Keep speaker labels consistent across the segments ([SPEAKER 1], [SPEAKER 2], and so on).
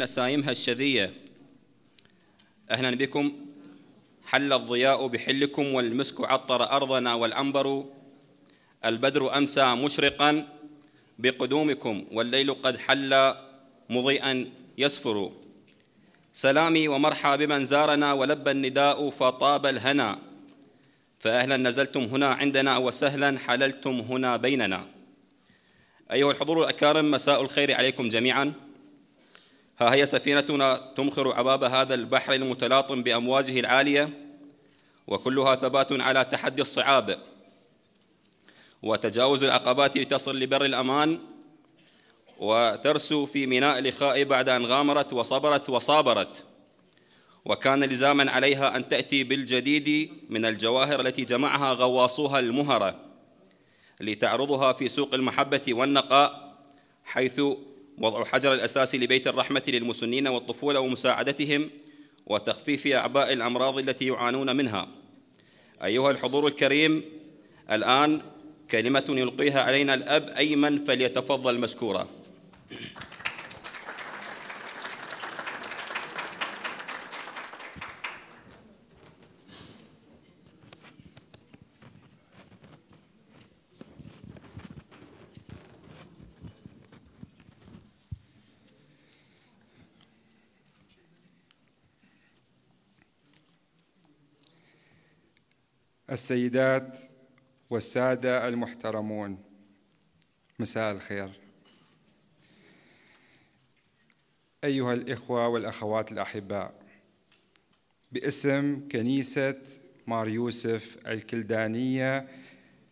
[SPEAKER 1] نسايمها الشذية. أهلا بكم، حل الضياء بحلكم والمسك عطر أرضنا والعنبر، البدر أمسى مشرقا بقدومكم والليل قد حل مضيئا يسفر. سلامي ومرحى بمن زارنا ولبى النداء فطاب الهنا، فأهلا نزلتم هنا عندنا وسهلا حللتم هنا بيننا. أيها الحضور الأكارم، مساء الخير عليكم جميعا. ها هي سفينتنا تمخر عباب هذا البحر المتلاطم بأمواجه العالية، وكلها ثبات على تحدي الصعاب وتجاوز العقبات لتصل لبر الأمان، وترسو في ميناء الإخاء بعد أن غامرت وصبرت وصابرت، وكان لزاما عليها أن تأتي بالجديد من الجواهر التي جمعها غواصوها المهرة لتعرضها في سوق المحبة والنقاء، حيث وضع حجر الأساس لبيت الرحمة للمسنين والطفولة ومساعدتهم وتخفيف أعباء الأمراض التي يعانون منها. أيها الحضور الكريم، الآن كلمة يلقيها علينا الأب أيمن، فليتفضل مشكورا.
[SPEAKER 2] السيدات والسادة المحترمون، مساء الخير. أيها الإخوة والأخوات الأحباء، باسم كنيسة مار يوسف الكلدانية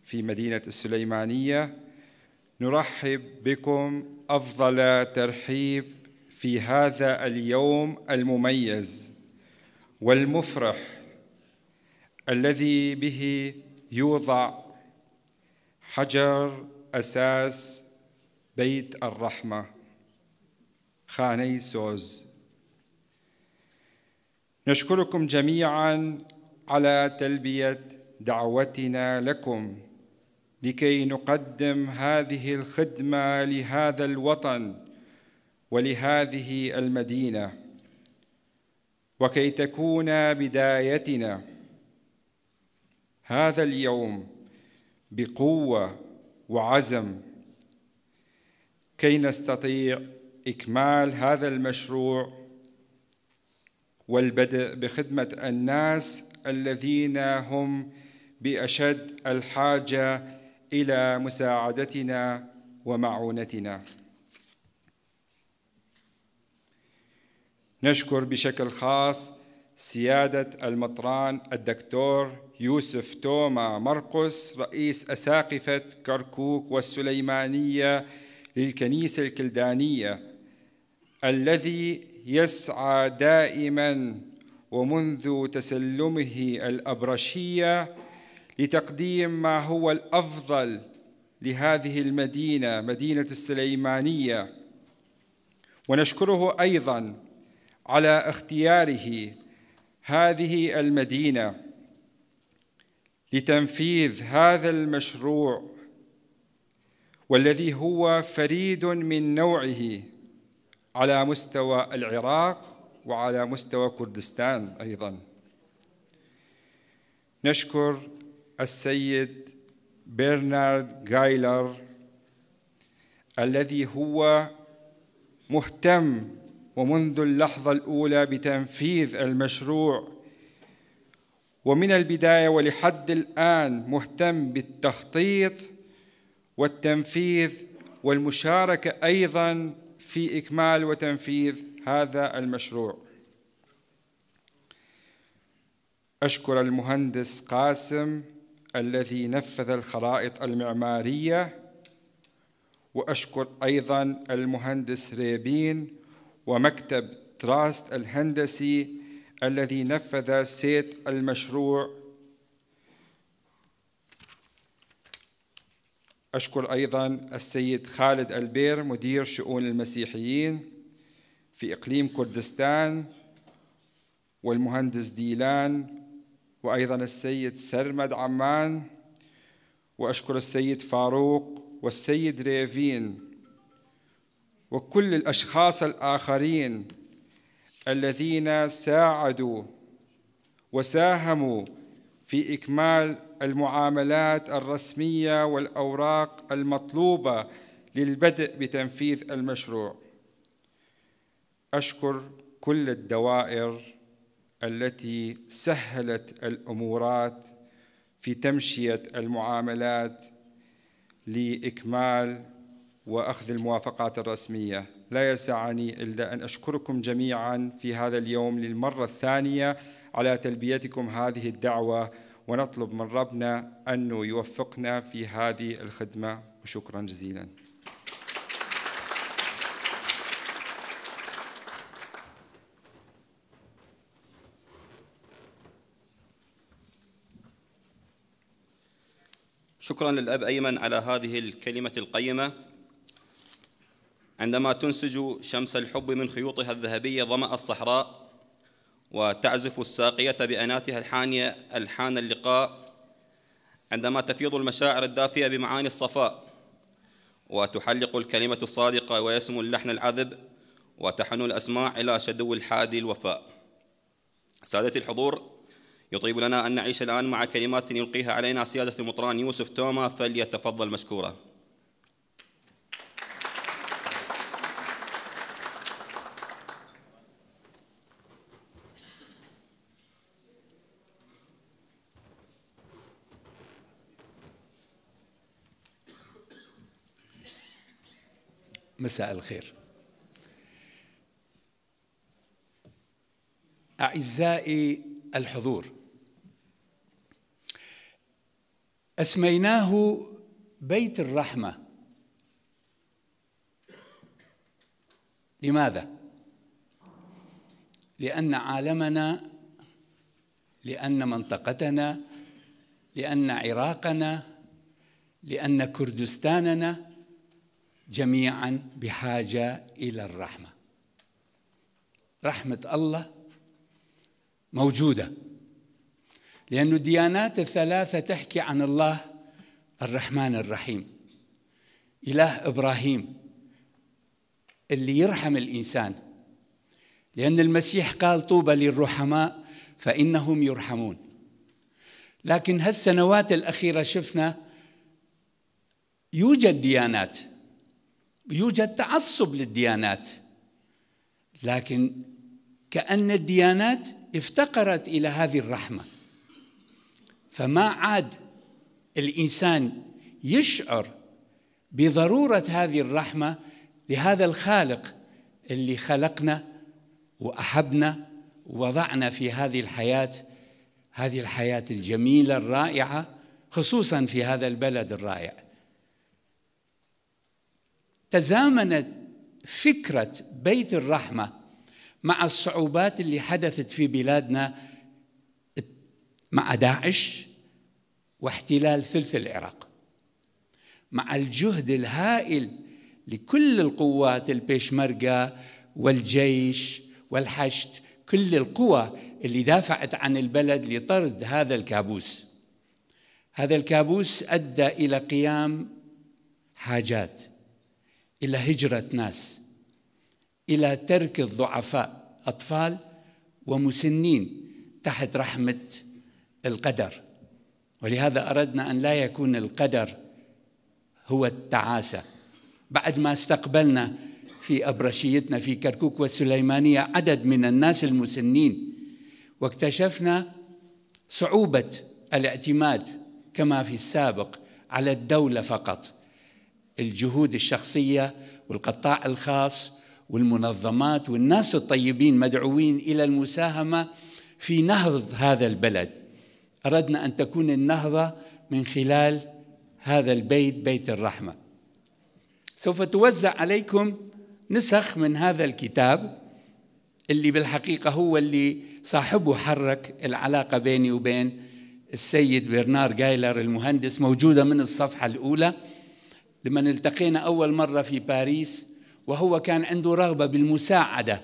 [SPEAKER 2] في مدينة السليمانية نرحب بكم أفضل ترحيب في هذا اليوم المميز والمفرح الذي به يوضع حجر أساس بيت الرحمة خاني سوز. نشكركم جميعاً على تلبية دعوتنا لكم لكي نقدم هذه الخدمة لهذا الوطن ولهذه المدينة، وكي تكون بدايتنا هذا اليوم بقوة وعزم كي نستطيع إكمال هذا المشروع والبدء بخدمة الناس الذين هم بأشد الحاجة إلى مساعدتنا ومعونتنا. نشكر بشكل خاص سيادة المطران الدكتور يوسف توما مرقس، رئيس أساقفة كركوك والسليمانية للكنيسة الكلدانية، الذي يسعى دائماً ومنذ تسلمه الأبرشية لتقديم ما هو الأفضل لهذه المدينة، مدينة السليمانية. ونشكره أيضاً على اختياره هذه المدينة لتنفيذ هذا المشروع، والذي هو فريد من نوعه على مستوى العراق وعلى مستوى كردستان أيضاً. نشكر السيد برنارد غايلر الذي هو مهتم ومنذ اللحظة الأولى بتنفيذ المشروع، ومن البداية ولحد الآن مهتم بالتخطيط والتنفيذ والمشاركة أيضاً في إكمال وتنفيذ هذا المشروع. أشكر المهندس قاسم الذي نفذ الخرائط المعمارية، وأشكر أيضاً المهندس ريبين ومكتب تراست الهندسي الذي نفذ سيت المشروع. أشكر أيضاً السيد خالد البير مدير شؤون المسيحيين في إقليم كردستان، والمهندس ديلان، وأيضاً السيد سرمد عمان، وأشكر السيد فاروق والسيد ريفين وكل الأشخاص الآخرين الذين ساعدوا وساهموا في إكمال المعاملات الرسمية والأوراق المطلوبة للبدء بتنفيذ المشروع. أشكر كل الدوائر التي سهلت الأمورات في تمشية المعاملات لإكمال وأخذ الموافقات الرسمية. لا يسعني إلا أن أشكركم جميعاً في هذا اليوم للمرة الثانية على تلبيتكم هذه الدعوة، ونطلب من ربنا أنه يوفقنا في هذه الخدمة، وشكراً جزيلاً.
[SPEAKER 1] شكراً للأب أيمن على هذه الكلمة القيمة. عندما تنسج شمس الحب من خيوطها الذهبية ظمأ الصحراء، وتعزف الساقية بأناتها الحانية ألحان اللقاء، عندما تفيض المشاعر الدافئة بمعاني الصفاء، وتحلق الكلمة الصادقة ويسمو اللحن العذب، وتحن الأسماع إلى شدو الحادي الوفاء. سادتي الحضور، يطيب لنا أن نعيش الآن مع كلمات يلقيها علينا سيادة المطران يوسف توما، فليتفضل مشكورا.
[SPEAKER 3] مساء الخير. أعزائي الحضور، أسميناه بيت الرحمة. لماذا؟ لأن عالمنا، لأن منطقتنا، لأن عراقنا، لأن كردستاننا جميعاً بحاجة إلى الرحمة. رحمة الله موجودة، لأن الديانات الثلاثة تحكي عن الله الرحمن الرحيم، إله إبراهيم اللي يرحم الإنسان، لأن المسيح قال طوبى للرحماء فإنهم يرحمون. لكن هالسنوات الأخيرة شفنا يوجد ديانات، يوجد تعصب للديانات، لكن كأن الديانات افتقرت إلى هذه الرحمة، فما عاد الإنسان يشعر بضرورة هذه الرحمة لهذا الخالق اللي خلقنا وأحبنا ووضعنا في هذه الحياة الجميلة الرائعة، خصوصا في هذا البلد الرائع. تزامنت فكرة بيت الرحمة مع الصعوبات اللي حدثت في بلادنا مع داعش واحتلال ثلث العراق، مع الجهد الهائل لكل القوات، البيشمركة والجيش والحشد، كل القوى اللي دافعت عن البلد لطرد هذا الكابوس. هذا الكابوس أدى إلى قيام حاجات، إلى هجرة ناس، إلى ترك الضعفاء، أطفال ومسنين تحت رحمة القدر. ولهذا أردنا أن لا يكون القدر هو التعاسة. بعد ما استقبلنا في أبرشيتنا في كركوك والسليمانية عدد من الناس المسنين، واكتشفنا صعوبة الاعتماد كما في السابق على الدولة فقط. الجهود الشخصية والقطاع الخاص والمنظمات والناس الطيبين مدعوين إلى المساهمة في نهضة هذا البلد. أردنا أن تكون النهضة من خلال هذا البيت، بيت الرحمة. سوف توزع عليكم نسخ من هذا الكتاب اللي بالحقيقة هو اللي صاحبه حرك العلاقة بيني وبين السيد برنار جايلر المهندس. موجودة من الصفحة الأولى لما التقينا أول مرة في باريس، وهو كان عنده رغبة بالمساعدة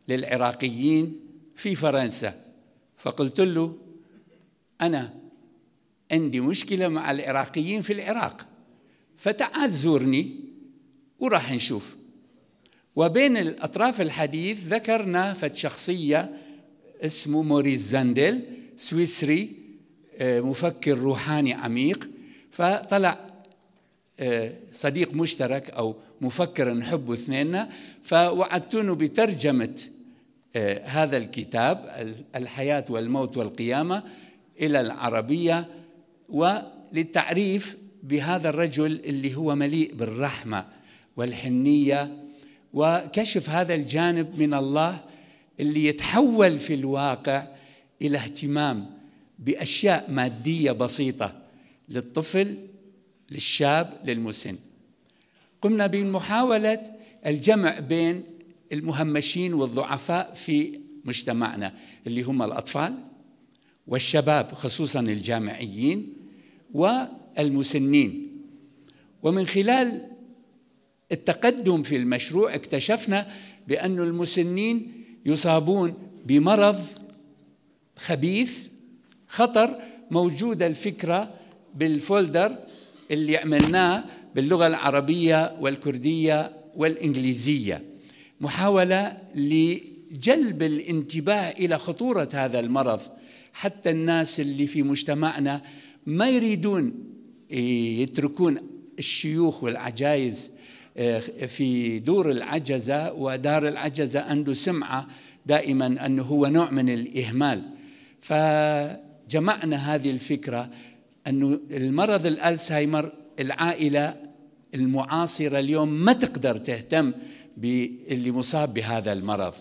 [SPEAKER 3] للعراقيين في فرنسا. فقلت له أنا عندي مشكلة مع العراقيين في العراق، فتعال زورني وراح نشوف. وبين الأطراف الحديث ذكرنا فد شخصية اسمه موريس زاندل، سويسري، مفكر روحاني عميق، فطلع صديق مشترك أو مفكر نحبه اثنيننا، فوعدتونه بترجمة هذا الكتاب الحياة والموت والقيامة إلى العربية، وللتعريف بهذا الرجل اللي هو مليء بالرحمة والحنية، وكشف هذا الجانب من الله اللي يتحول في الواقع إلى اهتمام بأشياء مادية بسيطة للطفل، للشاب، للمسن. قمنا بمحاولة الجمع بين المهمشين والضعفاء في مجتمعنا اللي هم الأطفال والشباب خصوصا الجامعيين والمسنين. ومن خلال التقدم في المشروع اكتشفنا بأن المسنين يصابون بمرض خبيث خطر. موجودة الفكرة بالفولدر اللي عملناه باللغة العربية والكردية والإنجليزية، محاولة لجلب الانتباه إلى خطورة هذا المرض، حتى الناس اللي في مجتمعنا ما يريدون يتركون الشيوخ والعجائز في دور العجزة، ودار العجزة عنده سمعة دائما أنه هو نوع من الإهمال. فجمعنا هذه الفكرة أنه المرض الألزهايمر العائلة المعاصرة اليوم ما تقدر تهتم باللي مصاب بهذا المرض.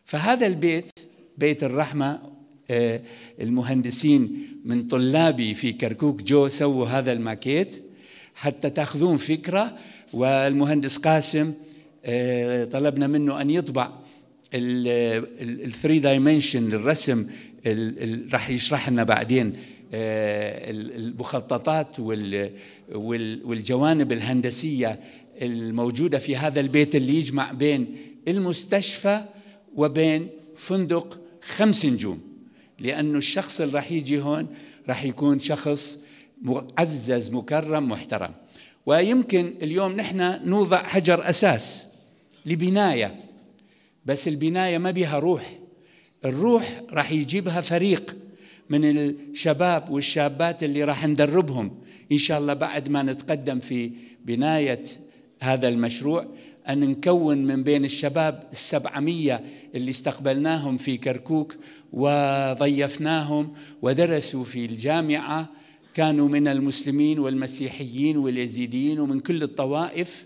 [SPEAKER 3] فهذا البيت، بيت الرحمة، المهندسين من طلابي في كركوك جو سووا هذا الماكيت حتى تأخذون فكرة، والمهندس قاسم طلبنا منه أن يطبع الثري دايمنشن الرسم، راح يشرح لنا بعدين المخططات والجوانب الهندسية الموجودة في هذا البيت اللي يجمع بين المستشفى وبين فندق 5 نجوم، لأنه الشخص اللي راح يجي هون راح يكون شخص معزز مكرم محترم. ويمكن اليوم نحن نوضع حجر أساس لبناية، بس البناية ما بها روح. الروح راح يجيبها فريق من الشباب والشابات اللي راح ندربهم إن شاء الله بعد ما نتقدم في بناية هذا المشروع، أن نكون من بين الشباب 700 اللي استقبلناهم في كركوك وضيفناهم ودرسوا في الجامعة، كانوا من المسلمين والمسيحيين واليزيديين ومن كل الطوائف،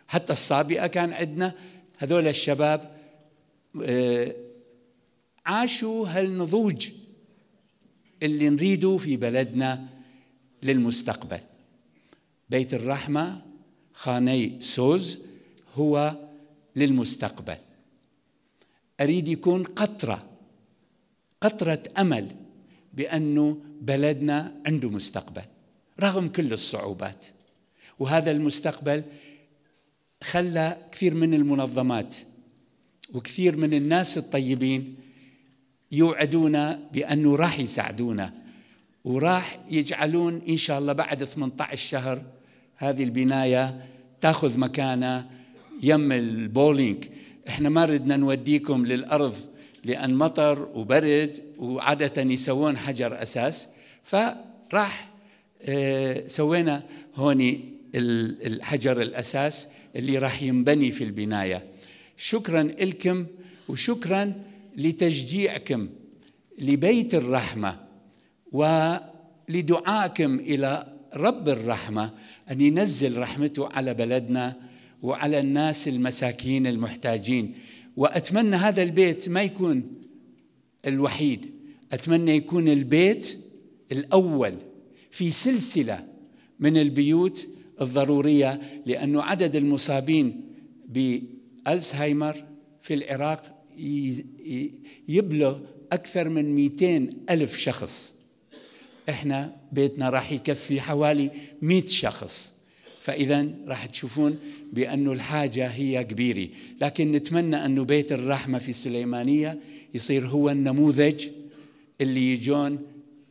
[SPEAKER 3] حتى الصابئة كان عندنا. هذول الشباب عاشوا هالنضوج اللي نريده في بلدنا للمستقبل. بيت الرحمة خاني سوز هو للمستقبل. أريد يكون قطرة أمل بأنه بلدنا عنده مستقبل رغم كل الصعوبات. وهذا المستقبل خلى كثير من المنظمات وكثير من الناس الطيبين يوعدونا بأنه راح يساعدونا وراح يجعلون إن شاء الله بعد 18 شهر هذه البناية تأخذ مكانها يم البولينج. إحنا ما ردنا نوديكم للأرض لأن مطر وبرد وعادة يسوون حجر أساس، فراح سوينا هوني الحجر الأساس اللي راح ينبني في البناية. شكرا لكم وشكرا لتشجيعكم لبيت الرحمة ولدعائكم إلى رب الرحمة أن ينزل رحمته على بلدنا وعلى الناس المساكين المحتاجين. وأتمنى هذا البيت ما يكون الوحيد، أتمنى يكون البيت الأول في سلسلة من البيوت الضرورية، لأنه عدد المصابين بألزهايمر في العراق يبلغ أكثر من 200,000 شخص. إحنا بيتنا راح يكفي حوالي 100 شخص، فإذا راح تشوفون بأنه الحاجة هي كبيرة. لكن نتمنى أنه بيت الرحمة في السليمانية يصير هو النموذج اللي يجون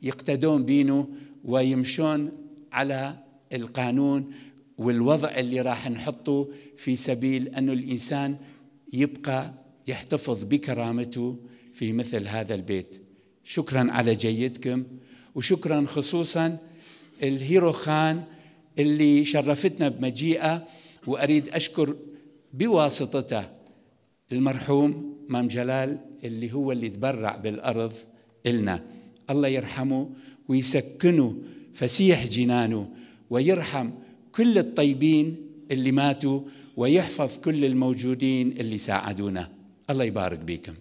[SPEAKER 3] يقتدون بينه ويمشون على القانون والوضع اللي راح نحطه في سبيل أنه الإنسان يبقى يحتفظ بكرامته في مثل هذا البيت. شكرا على جيدكم، وشكرا خصوصا الهيرو خان اللي شرفتنا بمجيئه، وأريد أشكر بواسطته المرحوم مام جلال اللي هو اللي تبرع بالأرض إلنا. الله يرحمه ويسكنه فسيح جنانه، ويرحم كل الطيبين اللي ماتوا، ويحفظ كل الموجودين اللي ساعدونا. الله يبارك بكم.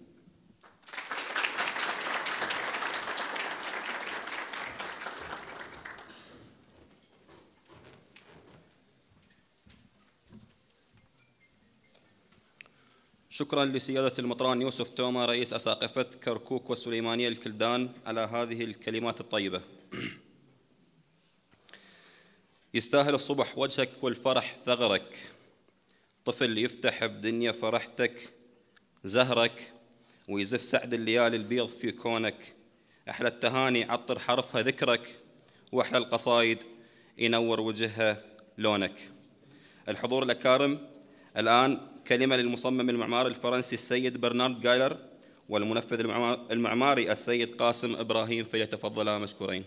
[SPEAKER 1] شكرا لسيادة المطران يوسف توما رئيس أساقفة كركوك والسليمانية الكلدان على هذه الكلمات الطيبة. يستاهل الصبح وجهك والفرح ثغرك، طفل يفتح بدنيا فرحتك زهرك، ويزف سعد الليالي البيض في كونك. أحلى التهاني عطر حرفها ذكرك، وأحلى القصايد ينور وجهها لونك. الحضور الأكارم، الآن كلمة للمصمم المعماري الفرنسي السيد برنارد غايلر والمنفذ المعماري السيد قاسم إبراهيم، فليتفضلا مشكورين.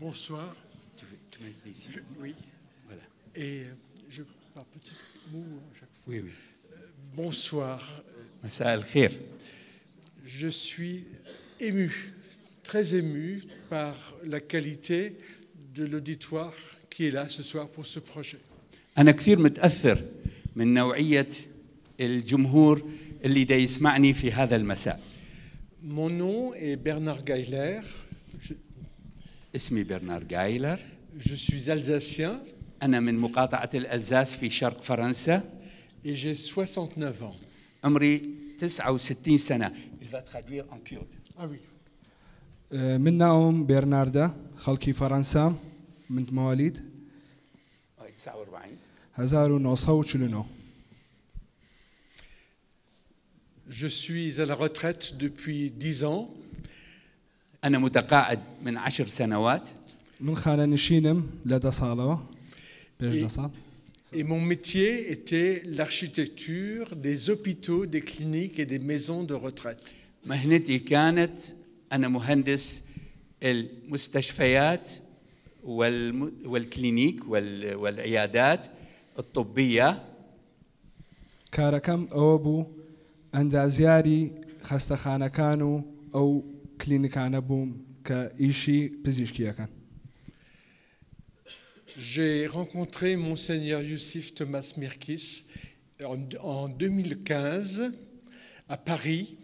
[SPEAKER 4] Bonsoir. Oui. Voilà. Et je par petit mot à chaque fois.
[SPEAKER 3] Oui, oui.
[SPEAKER 4] Bonsoir.
[SPEAKER 3] مساء الخير.
[SPEAKER 4] Je suis ému, très ému par la qualité de l'auditoire qui est là ce soir pour ce projet.
[SPEAKER 3] أنا كثير متأثر من نوعية الجمهور اللي دا يسمعني في هذا المساء.
[SPEAKER 4] Mon nom est Bernard Geiler.
[SPEAKER 3] اسمي برنارد غايلر.
[SPEAKER 4] Je suis alsacien.
[SPEAKER 3] أنا من مقاطعة الألزاس في شرق فرنسا.
[SPEAKER 4] Et j'ai 69 ans.
[SPEAKER 3] عمري 69 سنة. Il va traduire en kurde.
[SPEAKER 4] Ah oui.
[SPEAKER 5] من ناوم برناردا خلقي فرنسا من مواليد
[SPEAKER 3] 49.
[SPEAKER 5] 1949.
[SPEAKER 4] Je suis à la retraite depuis 10 ans.
[SPEAKER 3] أنا متقاعد من 10 سنوات.
[SPEAKER 5] من خانة نشينم لدى صالة بيجنا صال.
[SPEAKER 4] Et mon métier était l'architecture des hôpitaux, des cliniques et des maisons de retraite.
[SPEAKER 3] مهنتي كانت أنا مهندس المستشفيات والكلينيك والعيادات الطبية.
[SPEAKER 5] كاركم أوبو أندازياري خستخانة كانوا أو كلينيكانا بوم كإيشي بزيشكيا كان.
[SPEAKER 4] J'ai rencontré Monseigneur Youssif Thomas Mirkis en 2015 à Paris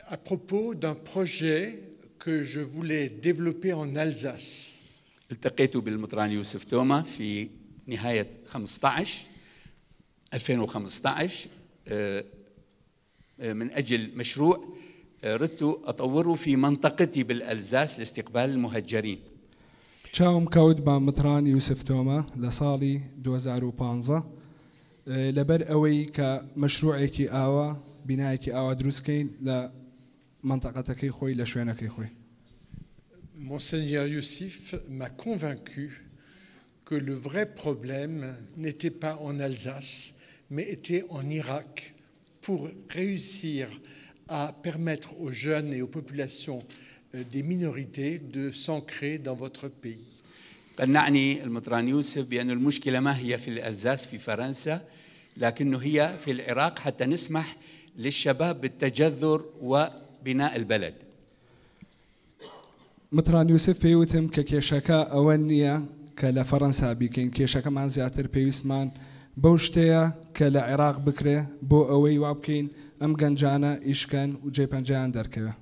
[SPEAKER 4] à propos d'un projet que je voulais développer en Alsace.
[SPEAKER 3] التقيت بالمطران يوسف توما في نهاية 2015 من أجل مشروع ردت أطوره في منطقتي بالألزاس لاستقبال المهجرين.
[SPEAKER 5] شاوم كود با مطران يوسف توما لصالي 2015 لبر أوي كمشروعك آوا بنائك آوا دروسكين لمنطقتك خوي لشوينك خوي.
[SPEAKER 4] Monseigneur Youssif m'a convaincu que le vrai problème n'était pas en Alsace, mais était en Irak, pour réussir à permettre aux jeunes et aux populations des minorités de s'ancrer dans votre pays.
[SPEAKER 3] قنعني المطران يوسف بأن المشكلة ما هي في الألزاس في فرنسا، لكنه هي في العراق، حتى نسمح للشباب بالتجذر وبناء البلد.
[SPEAKER 5] مطران يوسف بيوتم ككيشكا أونية كلا فرنسا بيكين كيشكا مان زياتر بيوسمان بوشتيا كلا عراق بكرة بو أوي وابكين أم جنجانا إشكان وجيبان جان دركبه.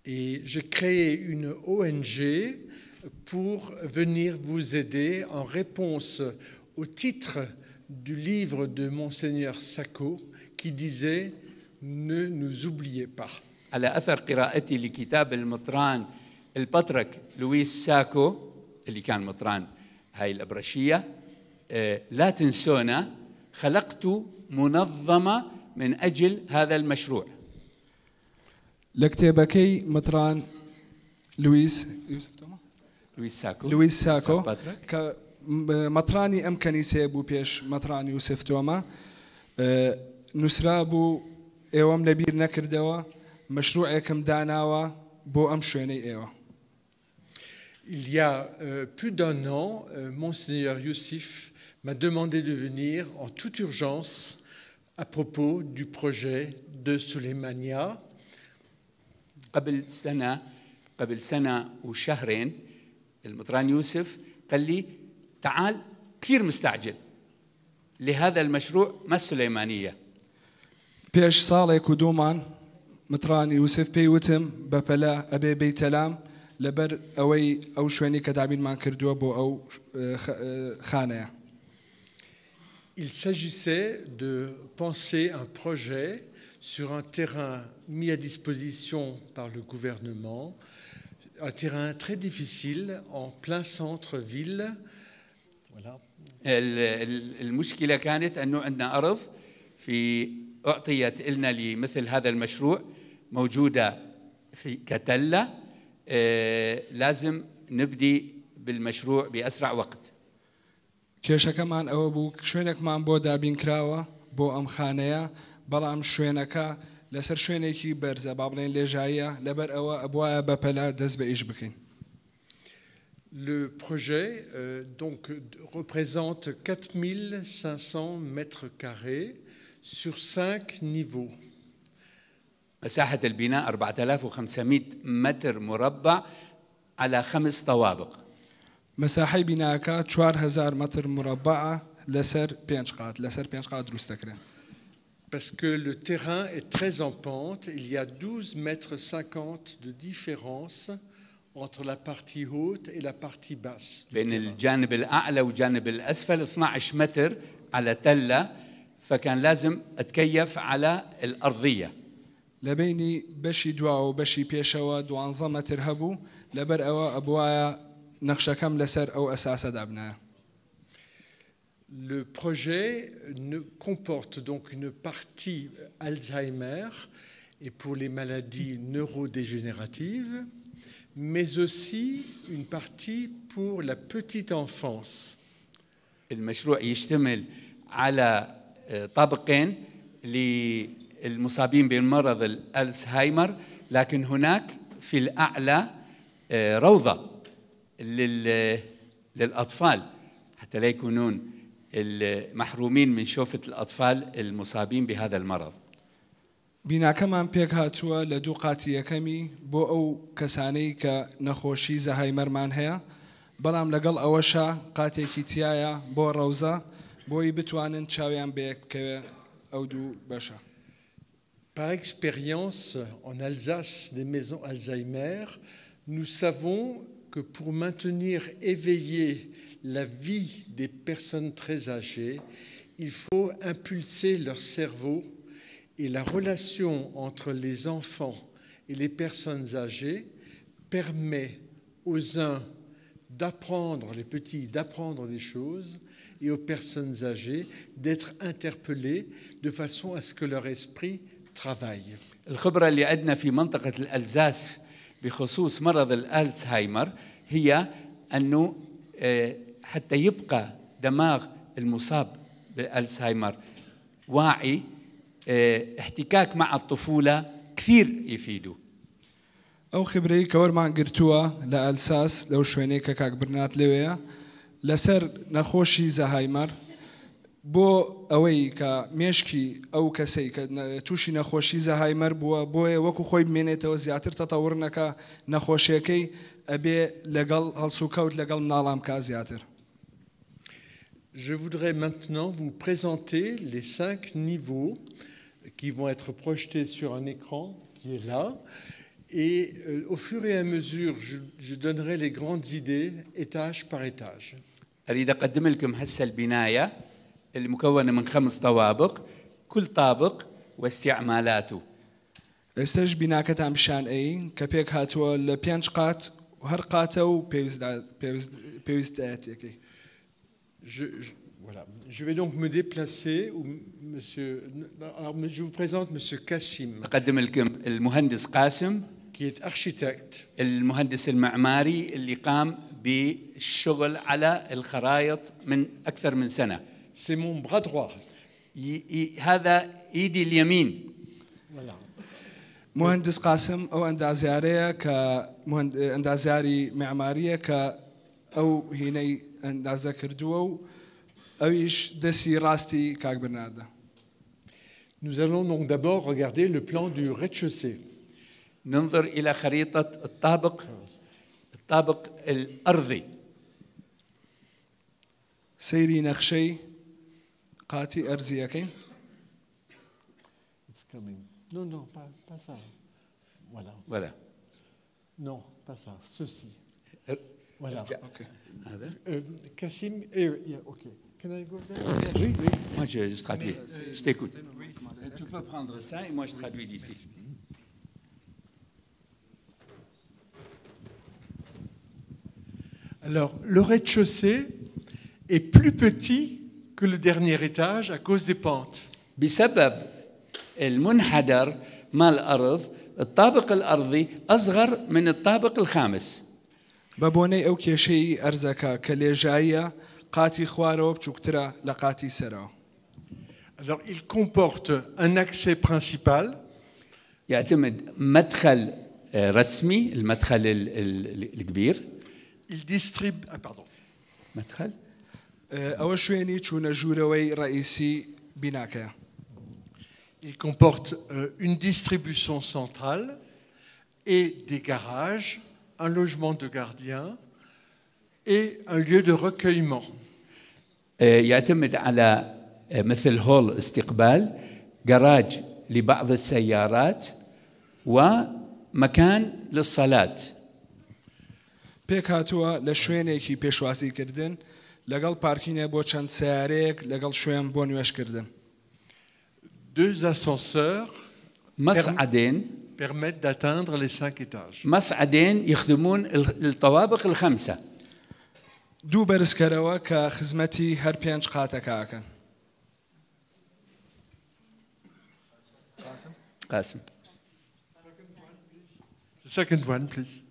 [SPEAKER 4] Et j'ai créé une ONG pour venir vous aider en réponse au titre du livre de Monseigneur Sacco qui disait « Ne nous oubliez pas ».
[SPEAKER 3] على أثر قراءتي لكتاب المطران البطرك لويس ساكو اللي كان مطران هاي الأبرشية لا تنسونا خلقت منظمة من أجل هذا المشروع.
[SPEAKER 5] لكتابكي مطران لويس ساكو مطراني أم كنيسة بو بيش مطران يوسف توما نسرابو ايوام لبير نكردوا مشروعكم داناوا بو أم شويني ايوا.
[SPEAKER 4] Il y a plus d'un an, Monseigneur Youssif m'a demandé de venir en toute urgence à propos du projet de Souleymania.
[SPEAKER 3] قبل سنة وشهرين المطران يوسف قال لي تعال كثير مستعجل لهذا المشروع ما السليمانية.
[SPEAKER 5] بيش صالك ودومان مطران يوسف بيوتم ببلا أبي بيتلام لبر أوي أو شويني كدابين ما كردوا بو أو خانة.
[SPEAKER 4] Il s'agissait de penser un projet sur un terrain mis à disposition par le gouvernement, un terrain très difficile en plein centre-ville. Voilà.
[SPEAKER 3] المشكلة كانت أنه عندنا أرض أعطيت لنا لمثل هذا المشروع موجودة في كتلة لازم نبدي بالمشروع بأسرع وقت.
[SPEAKER 5] كيشا كمان أو بوك شوينك مان بو دابين كراوة بو أم خانية بلام شوينكا لسر شوينيكي برزة بابلين لجاية لبر أو أبوايا ببلا دز بإيش بكين.
[SPEAKER 4] Le projet donc représente 4500 mètres carrés sur 5 niveaux.
[SPEAKER 3] مساحة البناء 4500 متر مربع على 5 طوابق.
[SPEAKER 5] مساحة بناءك 4000 متر مربع لسر 5 قاط لسر 5 قاط دروستكره.
[SPEAKER 4] Parce que le terrain est très en pente, il y a 12 mètres 50 de différence entre la partie haute et la partie basse.
[SPEAKER 3] بين الجانب الأعلى والجانب الأسفل 12 متر على تلة فكان لازم أتكيف على الأرضية.
[SPEAKER 5] لبيني بشي دوا وبشي بيشوا دوانزا متر هبو لبر أو أبوايا نقشة كم لسر أو أساسة دابنا.
[SPEAKER 4] Le projet comporte donc une partie Alzheimer et pour les maladies neurodégénératives, mais aussi une partie pour la petite enfance.
[SPEAKER 3] المشروع يشتمل على طابقين للمصابين بمرض الألزهايمر، لكن هناك في الأعلى روضة للأطفال حتى لا يكونون المحرومين من شوفة الأطفال المصابين بهذا المرض.
[SPEAKER 5] بنا كمان بيك هاتوا لدو قاتي يكمي بو أو كساني كنخوشي زهايمر مان هيا بلام لقل أوشا قاتي كيتيايا بو روزة بو يبتوانن تشاويان بيك أو دو باشا.
[SPEAKER 4] Par expérience, en Alsace, des maisons Alzheimer, nous savons que pour maintenir éveillée la vie des personnes très âgées, il faut impulser leur cerveau et la relation entre les enfants et les personnes âgées permet aux uns d'apprendre, les petits d'apprendre des choses et aux personnes âgées d'être interpellées de façon à ce que leur esprit travaille.
[SPEAKER 3] الخبرة اللي عندنا في منطقة الألزاس بخصوص مرض الألزهايمر هي أنه حتى يبقى دماغ المصاب بالألزهايمر واعي احتكاك مع الطفولة كثير يفيده.
[SPEAKER 5] أو خبري كور ما قرتوا لألساس لو شويني كاك برنات لويا لسر نخوشي زهايمر بو أوي كميشكي أو كسي كتوشي نخوشي زهايمر بو وكو خوي بمينيته وزياتر تطورنا كنخوشيكي أبي لقل هالسوكاوت لقل نالام كازياتر.
[SPEAKER 4] Je voudrais maintenant vous présenter les 5 niveaux qui vont être projetés sur un écran qui est là. Et au fur et à mesure, je donnerai les grandes idées étage par étage.
[SPEAKER 3] أريد أقدم لكم هسه البناية المكونة من 5 طوابق، كل طابق واستعمالاته.
[SPEAKER 5] استج بناكة مشان أي كبيك هاتوا البيانشقات وهر قاتە و پێویستایەتێکی.
[SPEAKER 4] Voilà. Je vais donc me déplacer. Alors, je vous présente M. Kassim,
[SPEAKER 3] أقدم لكم المهندس قاسم
[SPEAKER 4] qui est architecte.
[SPEAKER 3] المهندس المعماري اللي قام بالشغل على الخرائط من أكثر من سنة.
[SPEAKER 4] C'est mon bras droit.
[SPEAKER 3] هذا إيدي اليمين.
[SPEAKER 4] Voilà.
[SPEAKER 5] مهندس قاسم أو أندازيارية أندازياري معمارية أو هنا أندازة كردوه أويش دسي راستي كاك برناردا.
[SPEAKER 4] Nous allons donc d'abord regarder le plan du rez-de-chaussée.
[SPEAKER 3] ننظر إلى خريطة الطابق الأرضي.
[SPEAKER 5] سيري نقشي قاتي أرزيكين.
[SPEAKER 4] It's coming. Non, non, pas ça. Voilà.
[SPEAKER 3] Voilà.
[SPEAKER 4] Non, pas ça. Ceci. Voilà.
[SPEAKER 5] Okay.
[SPEAKER 4] Kassim, ok. Can I go there?
[SPEAKER 3] Oui, oui. Moi, je traduis. Je t'écoute. Tu peux prendre ça et moi, je traduis d'ici.
[SPEAKER 4] Alors, le rez-de-chaussée est plus petit que le dernier étage à cause des pentes.
[SPEAKER 3] بسبب المنحدر مال الأرض الطابق الأرضي أصغر من الطابق الخامس.
[SPEAKER 5] بابوني أو كيشي أرزكا كاليجاية قاتي خوارو بچوكترا لقاتي سراو.
[SPEAKER 4] Alors, il comporte un accès principal.
[SPEAKER 3] يعتمد مدخل رسمي المدخل الكبير.
[SPEAKER 4] Il distribue. Ah, pardon.
[SPEAKER 3] مدخل.
[SPEAKER 5] أو شويني چونا جوروي رئيسي بناكا.
[SPEAKER 4] Il comporte une distribution centrale et des garages, un logement de gardien et un lieu de recueillement.
[SPEAKER 3] يعتمد على مثل هول استقبال، جراج لبعض السيارات ومكان للصلاة.
[SPEAKER 5] پێک هاتووە لە شوێنێکی پێشوازیکردن لەگەڵ پارکینە بۆ چەند سیارەیەک لەگەڵ شوێن بۆ نوێشکردن.
[SPEAKER 4] Deux ascenseurs permettent d'atteindre les 5 étages.
[SPEAKER 3] مصعدين يخدمون الطوابق الخمسة.
[SPEAKER 5] دوو بەرزکەرەوە کە خزمەتی هەر 5 قاتەکەکەن.
[SPEAKER 3] قاسم.
[SPEAKER 4] The second one, please.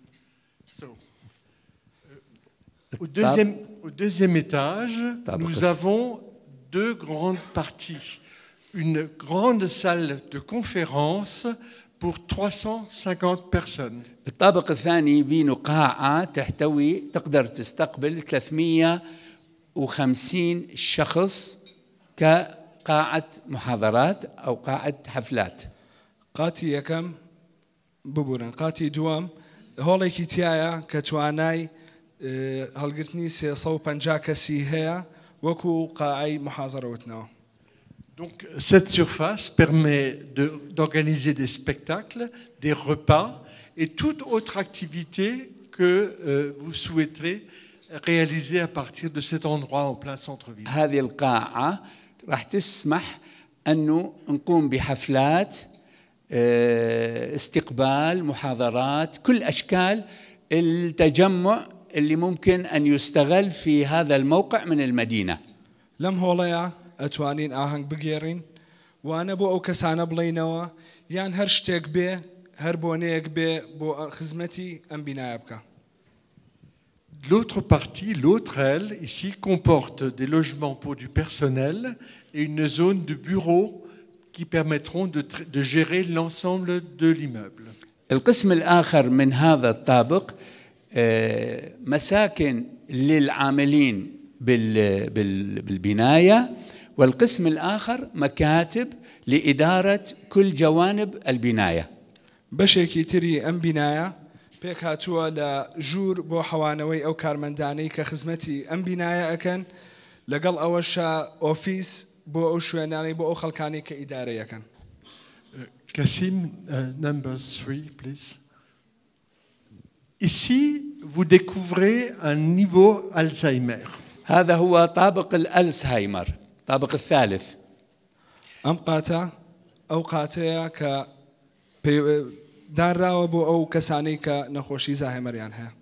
[SPEAKER 4] So, au deuxième étage, nous avons deux grandes parties. Une grande salle de conférence pour 350 personnes.
[SPEAKER 3] الطابق الثاني بينه قاعة تحتوي تقدر تستقبل 350 شخص كقاعة محاضرات أو قاعة حفلات.
[SPEAKER 5] قاتی یەکەم ببورن قاتی دووەم هۆڵێکی تایە کە توانای هەڵگرتنی 350 کەسی هەیە وەکو قاعەی محاضرەوتنەوە.
[SPEAKER 4] Donc cette surface permet d'organiser des spectacles, des repas et toute autre activité que vous souhaiterez réaliser à partir de cet endroit en plein centre-ville.
[SPEAKER 3] هذه القاعة راح تسمح أنه نقوم بحفلات استقبال محاضرات كل أشكال التجمع اللي ممكن أن يستغل في هذا الموقع من المدينة.
[SPEAKER 5] لم هۆڵەیە ئەتوانین ئاهەنگ بگێڕین وانە بۆ ئەو کەسانە بڵێنەوە یان هەر شتێک بێ هەر بۆنەیەک بێ بۆ خزمەتی ئەم بینایە بکە.
[SPEAKER 4] L'autre partie, l'autre aile, ici, comporte des logements pour du personnel et une zone de bureaux qui permettront de gérer l'ensemble de l'immeuble.
[SPEAKER 3] القسم الآخر من هذا الطابق مساكن للعاملين بالبناية والقسم الآخر مكاتب لإدارة كل جوانب البناية.
[SPEAKER 5] بەشێکی تری ئەم بینایە پێک هاتووە لە ژوور بۆ حەوانەوەی ئەو کارمەندانەی کە خزمەتی ئەم بینایە ئەکەن لەگەڵ ئەوەشە ئۆفیس بۆ ئەو شوێنانەی بۆ ئەو خەڵکانی کە ئیدارەیەکەن.
[SPEAKER 4] Kassim, number 3, please. Ici, vous découvrez un niveau Alzheimer.
[SPEAKER 3] هذا هو طابق الألزهايمر، الطابق الثالث.
[SPEAKER 5] ئەم قاتە ئەو قاتەیە کە دانراوە بۆ ئەو کەسانەی کە نەخۆشی زاهێمەریان هەیە.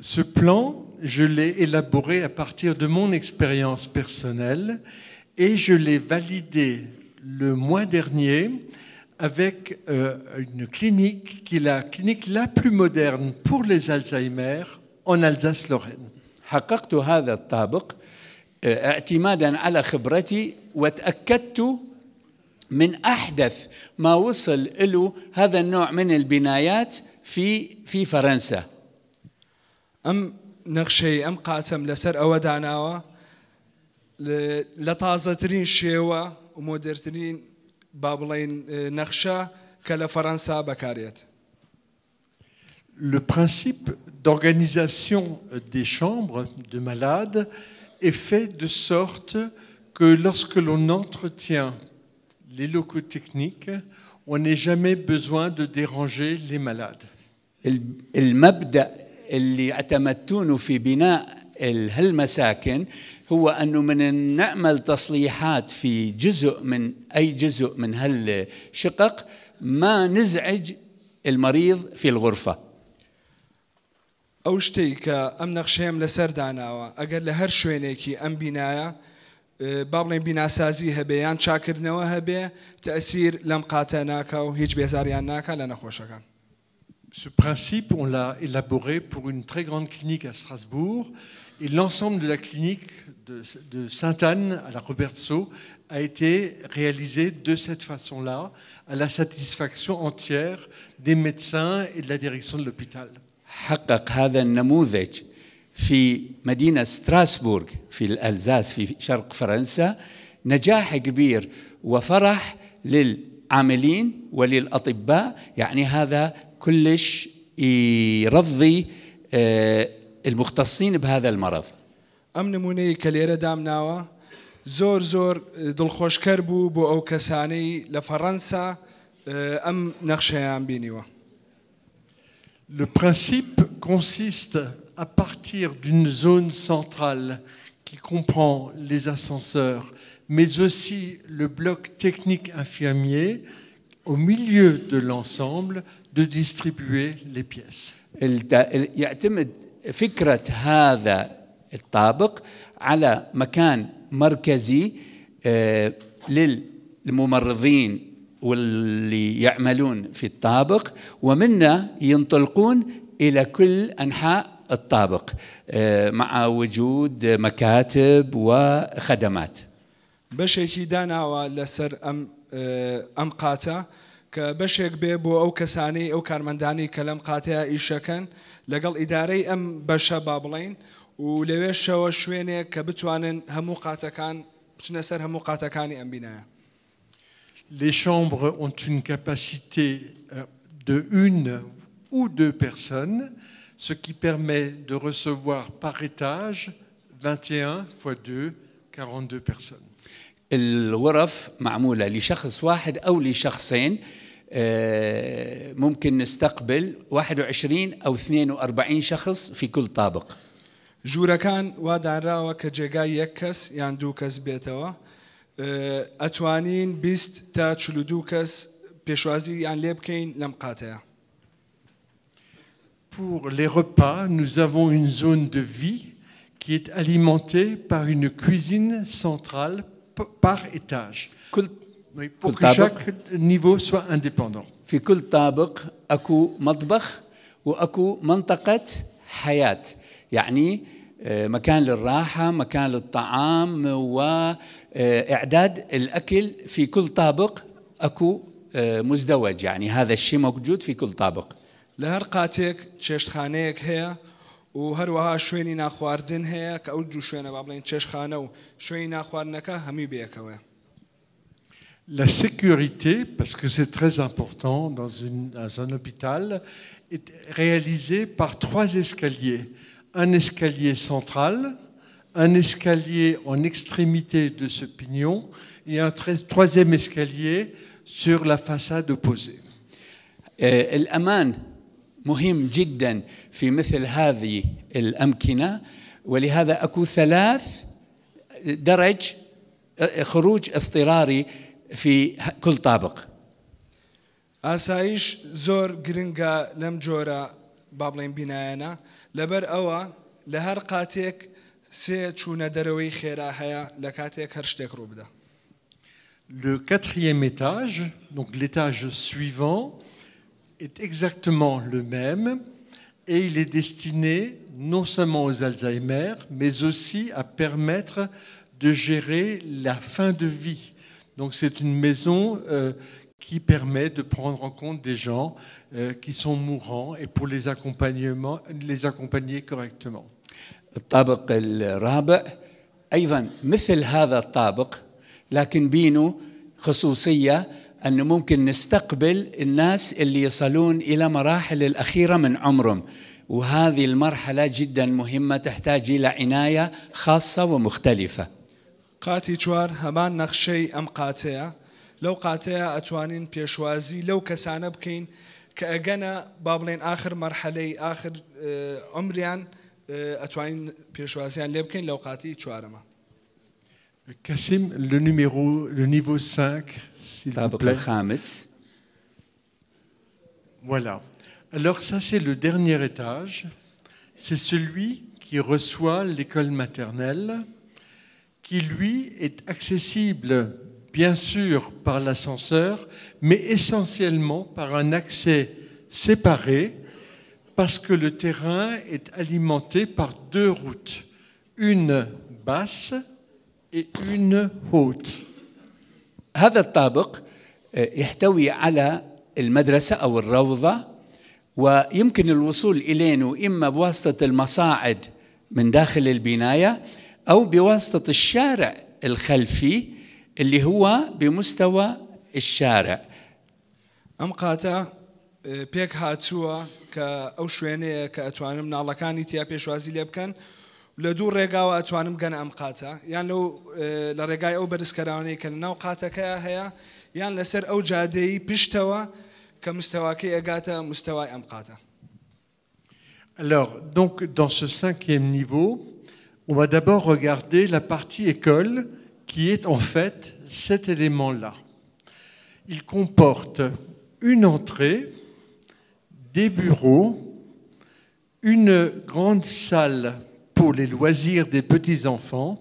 [SPEAKER 4] Ce plan, je l'ai élaboré à partir de mon expérience personnelle et je l'ai validé le mois dernier avec une clinique qui est la clinique la plus moderne pour les Alzheimer en Alsace-Lorraine.
[SPEAKER 3] حققت هذا الطابق اعتمادا على خبرتي وتأكدت من أحدث ما وصل له هذا النوع من البنايات في فرنسا.
[SPEAKER 5] أم نقشي أم قاتم لسر أو دعناوة لطازترين شيوة ومودرترين بابلين نقشة كلا فرنسا بكاريت.
[SPEAKER 4] Le principe d'organisation des chambres de malades est fait de sorte que lorsque l'on entretient les locaux techniques, on n'ait jamais besoin de déranger les malades.
[SPEAKER 3] المبدأ اللي اعتمدتونه في بناء هالمساكن هو أنه من نعمل تصليحات في أي جزء من هالشقق ما نزعج المريض في الغرفة.
[SPEAKER 5] ئەو شتەی کە ئەم نەخشەیەم لەسەر داناوە ئەگەر لە هەر شوێنێکی ئەم بینایە با بڵێن بیناسازی هەبێ یان چاکردنەوە هەبێ تەئسیر لەم قاتە ناکە و هیچ بێزاریان ناکە لە نەخۆشەکان.
[SPEAKER 4] Ce principe, on l'a élaboré pour une très grande clinique à Strasbourg et l'ensemble de la clinique de Sainte-Anne à la Robertsau a été réalisé de cette façon-là, à la satisfaction entière des médecins et de la direction de l'hôpital.
[SPEAKER 3] حقق هذا النموذج في مدينة ستراسبورغ في الألزاس في شرق فرنسا نجاح كبير وفرح للعاملين وللأطباء، يعني هذا كلش يرضي المختصين بهذا المرض.
[SPEAKER 5] ئەم نمونەی کە لێرە دامناوە زۆر دڵخۆشکەر بوو بۆ ئەو کەسانەی لە فەڕەنسا ئەم نەخشەیان بینیوە.
[SPEAKER 4] Le principe consiste à partir d'une zone centrale qui comprend les ascenseurs, mais aussi le bloc technique infirmier, au milieu de l'ensemble, de distribuer les pièces.
[SPEAKER 3] يعتمد فكرة هذا الطابق على مكان مركزي للممرضين واللي يعملون في الطابق ومنا ينطلقون إلى كل أنحاء الطابق مع وجود مكاتب وخدمات.
[SPEAKER 5] بەشێکی داناوە لەسەر ئەم قاتە کە بەشێک بێ بۆ ئەو کەسانەی ئەو کارمەندانی کە لەم قاتەیە ئیشەکەن لەگەڵ ئیدارەی ئەم بەشە با بڵێن و لەوێشەوە شوێنێک کە بتوانن هەموو قاتەکان بچنە سەر هەموو قاتەکانی ئەم بینایە.
[SPEAKER 4] Les chambres ont une capacité de 1 ou 2 personnes, ce qui permet de recevoir par étage 21 x 2, 42 personnes.
[SPEAKER 3] الغرف معمولة لشخص واحد أو لشخصين، ممكن نستقبل 21 أو 42 شخص في كل طابق.
[SPEAKER 5] ژوورەکان وا دانراوە کە جێگای یەک کەس یان دوو کەس بێتەوە. ئەتوانین 20 تا 42 کەس پێشوازییان لێ بکەین لەم قاتەیە.
[SPEAKER 4] Pour les repas, nous avons une zone de vie qui est alimentée par une cuisine centrale par étage. Pour que chaque niveau soit indépendant.
[SPEAKER 3] في كل طابق أكو مطبخ وأكو منطقة حياة، يعني مكان للراحة، مكان للطعام وإعداد الأكل في كل طابق أكو مزدوج، يعني هذا الشيء موجود في كل طابق.
[SPEAKER 5] لهر قاتێک چێشتخانەیەک هەیە و هەروەها شوێنی ناخواردن هەیە کە ئەو دوو شوێنە با بڵێن چێشتخانە و شوێنی ناخواردنەکە هەمووی بەیەکەوە.
[SPEAKER 4] La sécurité, parce que c'est très important dans un hôpital, est réalisée par 3 escaliers. Un escalier central, un escalier en extrémité de ce pignon et un 3e escalier sur la façade opposée.
[SPEAKER 3] الأمان مهم جدا في مثل هذه الأمكنة، ولهذا أكو 3 درج خروج اضطراري في كل طابق.
[SPEAKER 5] ئاسایش زۆر گرنگە لەم جۆرە با بڵێن بینایانە لەبەر ئەوە لە هەر قاتێک سێ چوونە دەرەوەی خێرا هەیە لە کاتێک هەر شتێک ڕوو بدە.
[SPEAKER 4] Le quatrième étage, donc l'étage suivant, est exactement le même et il est destiné non seulement aux Alzheimer, mais aussi à permettre de gérer la fin de vie. Donc c'est une maison qui permet de prendre en compte des gens qui sont mourants et pour les accompagner correctement.
[SPEAKER 3] الطابق الرابع أيضا مثل هذا الطابق لكن بينه خصوصية أنه ممكن نستقبل الناس اللي يصلون إلى مراحل الأخيرة من عمرهم وهذه المرحلة جدا مهمة تحتاج إلى عناية خاصة ومختلفة.
[SPEAKER 5] قاتی چوار هەمان نەخشەی ئەم قاتەیە لەو قاتەیە ئەتوانین پێشوازی لەو کەسانە بکەین کە ئەگەنە با بڵێن آخر مەرحەلەی آخر عمریان ئەتوانین پێشوازیان لێ بکەین لەو قاتی چوارەمە.
[SPEAKER 4] Kassim, le niveau 5, s'il vous plaît. Voilà. Alors ça, c'est le dernier étage. C'est celui qui reçoit l'école maternelle, qui lui est accessible, bien sûr, par l'ascenseur, mais essentiellement par un accès séparé, parce que le terrain est alimenté par deux routes, une basse et une haute.
[SPEAKER 3] هذا الطابق يحتوي على المدرسة أو الروضة ويمكن الوصول إليه إما بواسطة المصاعد من داخل البناية أو بواسطة الشارع الخلفي اللي هو بمستوى الشارع.
[SPEAKER 5] ئەم قاتە پێک هاتووە کە ئەو شوێنەیە کە ئەتوانم مناڵەکانی تیا پێشوازی لێ بکەن لە دوو ڕێگاوە ئەتوانم گەن ئەم قاتە یان لە ڕێگای ئەو بەرزکەراونەی کە ناو قاتەکەیە هەیە یان لەسەر ئەو جادەی پشتەوە کە مستەواکەی ئەگاتە مستەوای ئەم قاتە.
[SPEAKER 4] Alors, donc, dans ce cinquième niveau, on va d'abord regarder la partie école qui est en fait cet élément-là. Il comporte une entrée, des bureaux, une grande salle pour les loisirs des petits-enfants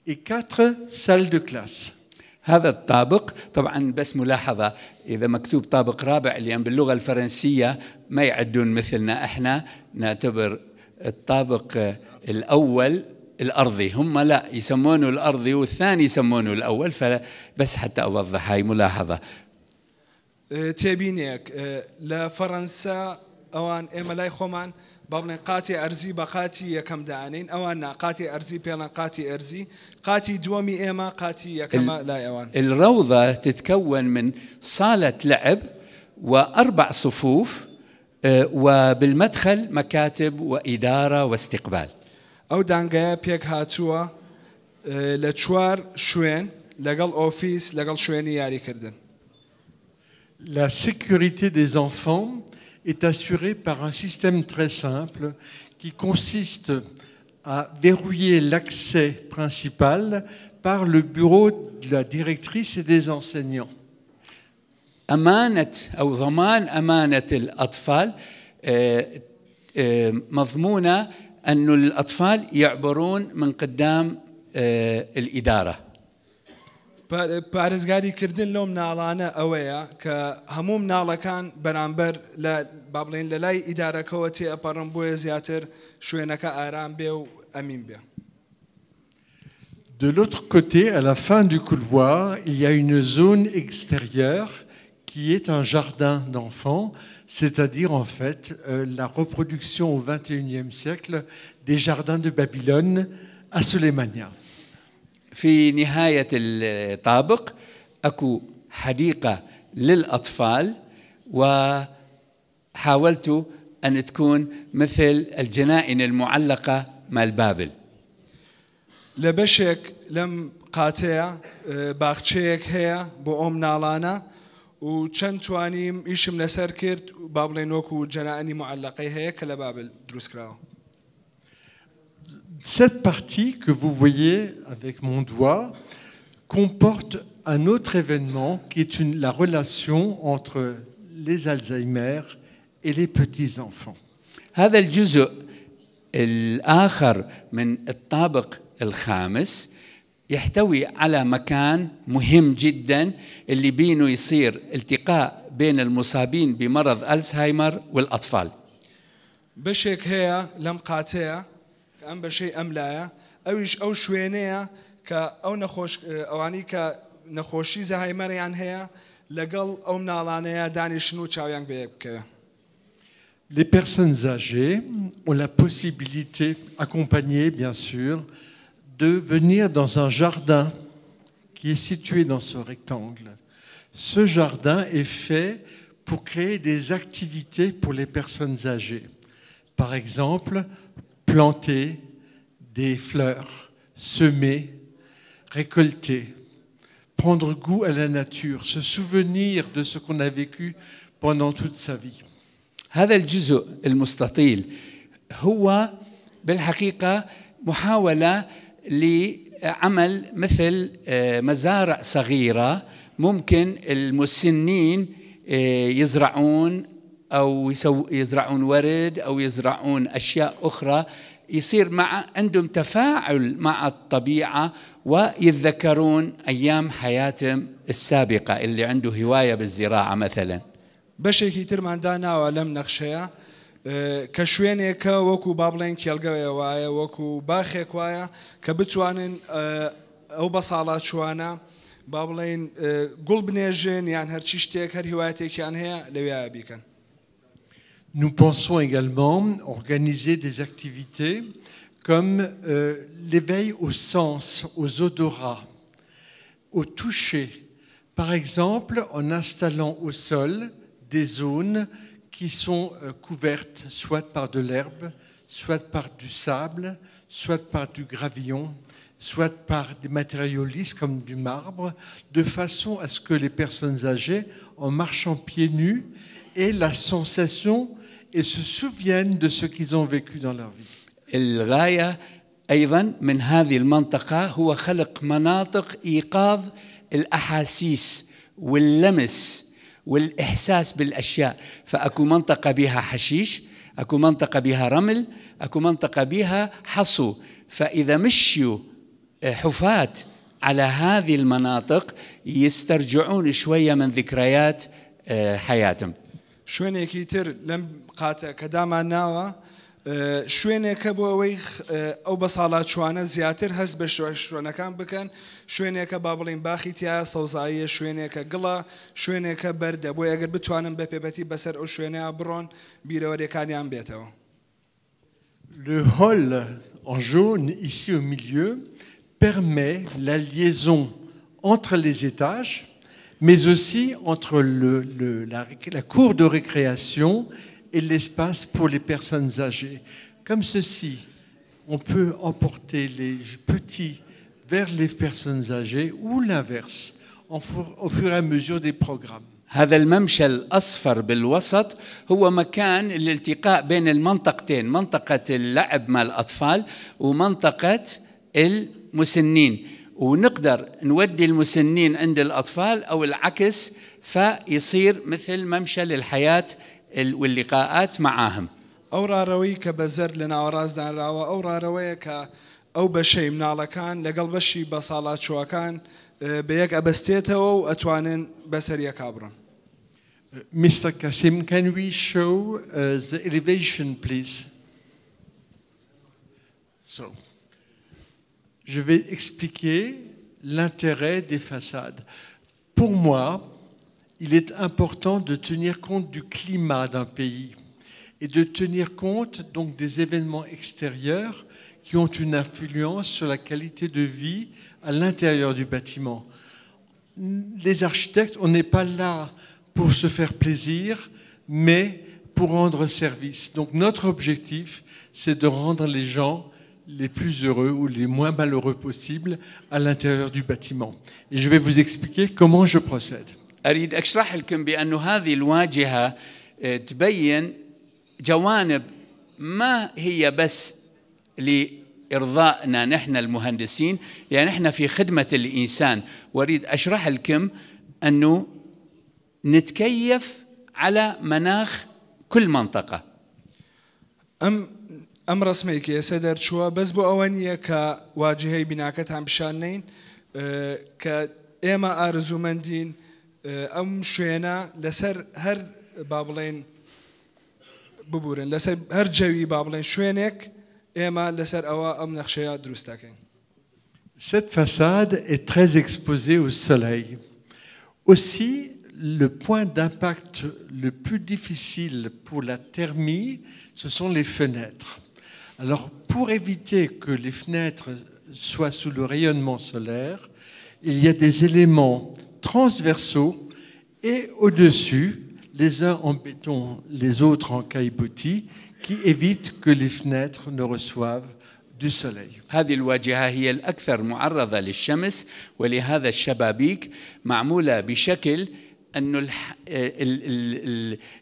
[SPEAKER 4] et 4 salles de classe.
[SPEAKER 3] هذا الطابق طبعا بس ملاحظة إذا مكتوب طابق رابع لأن باللغة الفرنسية ما يعدون مثلنا احنا نعتبر الطابق الأول الأرضي هم لا يسمونه الأرضي والثاني يسمونه الأول فبس حتى أوضح هاي ملاحظة.
[SPEAKER 5] تبينيك لفرنسا أوان إما لا يخومان بابلين قاتي أرزي بقاتي يكم دانين أوان قاتي أرزي بيلان قاتي أرزي قاتي دومي إما قاتي يكم لا أوان.
[SPEAKER 3] الروضة تتكون من صالة لعب و4 صفوف وبالمدخل مكاتب وإدارة واستقبال.
[SPEAKER 5] أو دانجا بيك هاتوا لتشوار شوين لقل أوفيس لقل شويني ياري كردن.
[SPEAKER 4] La sécurité des enfants est assurée par un système très simple qui consiste à verrouiller l'accès principal par le bureau de la directrice et des enseignants.
[SPEAKER 3] أمانة أو ضمان أمانة الأطفال مضمونة أن الأطفال يعبرون من قدام الإدارة.
[SPEAKER 5] پارێزگاری کردن لەو مناڵانە ئەوەیە کە هەموو مناڵەکان بەرامبەر لە با بڵێن لە لای ئیدارەکەەوە تێئەپەڕن بۆیە زیاتر شوێنەکە ئارام بێ و ئەمین بێ.
[SPEAKER 4] De l'autre côté, à la fin du couloir, il y a une zone extérieure qui est un jardin d'enfants, c'est-à-dire en fait la reproduction au XXIe siècle des jardins de Babylone à Suleymania.
[SPEAKER 3] في نهاية الطابق أكو حديقة للأطفال وحاولت أن تكون مثل الجنائن المعلقة مال بابل.
[SPEAKER 5] لبشك لم قاتيا باخچەیەک هەیە بۆ ئەو مناڵانە و چەند توانیم ئیشم لەسەر کرد با بڵێن وەکو جەنائنی معلقەی هەیە کە لە بابل دروست کراوە.
[SPEAKER 4] Cette partie que vous voyez avec mon doigt comporte un autre événement qui est la relation entre les Alzheimer et les petits-enfants.
[SPEAKER 3] هذا الجزء الآخر من الطابق الخامس يحتوي على مكان مهم جدا اللي بينه يصير التقاء بين المصابين بمرض ألزهايمر والأطفال.
[SPEAKER 5] بشيك هي لم قاتيا كأم بشيء أملايا أو شوينيا كأو نخوش أو عني كنخوشي زهايمر يعني هي لقل أو منالانيا داني شنو تشاويان بيك.
[SPEAKER 4] Les personnes âgées ont la possibilité, accompagnées bien sûr, de venir dans un jardin qui est situé dans ce rectangle. Ce jardin est fait pour créer des activités pour les personnes âgées. Par exemple, planter des fleurs, semer, récolter, prendre goût à la nature, se souvenir de ce qu'on a vécu pendant toute sa vie.
[SPEAKER 3] هذا الجزء المستطيل هو بالحقيقة محاولة لعمل مثل مزارع صغيرة ممكن المسنين يزرعون أو يزرعون ورد أو يزرعون أشياء أخرى يصير عندهم تفاعل مع الطبيعة ويتذكرون أيام حياتهم السابقة اللي عنده هواية بالزراعة مثلا.
[SPEAKER 5] بەشێکی ترمان داناوە لەم نەخشەیە کە شوێنێکە وەکو با بڵێن کێڵگەوێ وایە وەکو باخێک وایە کە بتوانن ئەو بەساڵات چوانە با بڵێن گوڵ بنێژن یان هەرچی شتێک هەر هیوایەتێکیان هەیە لەوێیە بیکەن.
[SPEAKER 4] Nous pensons également organiser des activités comme l'éveil aux sens, aux odorats, au toucher. Par exemple, en installant au sol des zones qui sont couvertes soit par de l'herbe, soit par du sable, soit par du gravillon, soit par des matériaux lisses comme du marbre, de façon à ce que les personnes âgées, en marchant pieds nus, aient la sensation et se souviennent de ce qu'ils ont vécu dans leur vie.
[SPEAKER 3] الغاية أيضا من هذه المنطقة هو خلق مناطق إيقاظ الأحاسيس واللمس والإحساس بالأشياء. فأكو منطقة بها حشيش، أكو منطقة بها رمل، أكو منطقة بها حصو. فإذا مشيوا حفاة على هذه المناطق يسترجعون شوية من ذكريات حياتهم.
[SPEAKER 5] شوێنێکی تر لەم قاتە کە دامان ناوە شوێنێکە بۆ ئەوەی ئەو بەساڵات چوانە زیاتر هەست بە شوێنەکان بکەن شوێنێکە با بڵین باخی تایە سەوزاییە شوێنێکە گڵە شوێنێکە بەردە بۆ ئەگەر بتوانن بە پێبەتی بەسەر ئەو شوێنەیە بڕۆن بیرەوەریەکانیان بێتەوە.
[SPEAKER 4] Le hall en jaune ici au milieu permet la liaison entre les étages mais aussi entre la cour de récréation et l'espace pour les personnes âgées. Comme ceci, on peut emporter les petits vers les personnes âgées ou l'inverse, au fur et à mesure des programmes.
[SPEAKER 3] هذا الممشى الأصفر بالوسط هو مكان الالتقاء بين المنطقتين، منطقة اللعب مع الأطفال ومنطقة المسنين، ونقدر نودي المسنين عند الأطفال أو العكس فيصير مثل ممشى للحياة واللقاءات معهم.
[SPEAKER 5] ئەو ڕاڕەوەی کە بەزەر لە ناوەڕاستدانراوە ئەو ڕاڕەوەیە کە ئەو بەشەی مناڵەکان لەگەڵ بەشی بەساڵات چووەکان بە یەک ئەبەستێتەوە و ئەتوانن بەسەر یەکا بڕن.
[SPEAKER 4] Mr. Kassim, can we show the elevation, please? So, je vais expliquer l'intérêt des façades. Pour moi, il est important de tenir compte du climat d'un pays et de tenir compte donc des événements extérieurs qui ont une influence sur la qualité de vie à l'intérieur du bâtiment. Les architectes, on n'est pas là pour se faire plaisir, mais pour rendre service. Donc notre objectif, c'est de rendre les gens les plus heureux ou les moins malheureux possibles à l'intérieur du bâtiment. Et je vais vous expliquer comment je procède.
[SPEAKER 3] أريد أشرح لكم بأن هذه الواجهة تبين جوانب ما هي بس لإرضائنا نحن المهندسين، لأن نحن في خدمة الإنسان. وأريد أشرح لكم أنه نتكيف على مناخ كل منطقة.
[SPEAKER 5] ئەم ڕسمێکی ئێستا دەرچووە بەس بۆ ئەوە نییە کە واجهەی بیناکەتان پیشاننین کە ئێمە ئارزومەندین ئەم شوێنە لەسەر هەر با بڵێن ببورن لەسەر هەر جەوی با بڵێن شوێنێک ئێمە لەسەر ئەوە ئەم نەخشەیە دروست دەکەین.
[SPEAKER 4] Cette façade est très exposée au soleil. Aussi, le point d'impact le plus difficile pour la thermie, ce sont les fenêtres. Alors, pour éviter que les fenêtres soient sous le rayonnement solaire, il y a des éléments transversaux et au-dessus, les uns en béton, les autres en caillebotis, qui évitent que les fenêtres ne reçoivent du soleil.
[SPEAKER 3] هذه الواجهة هي الأكثر معرضة للشمس، ولهذا الشبابيك معمولة بشكل أن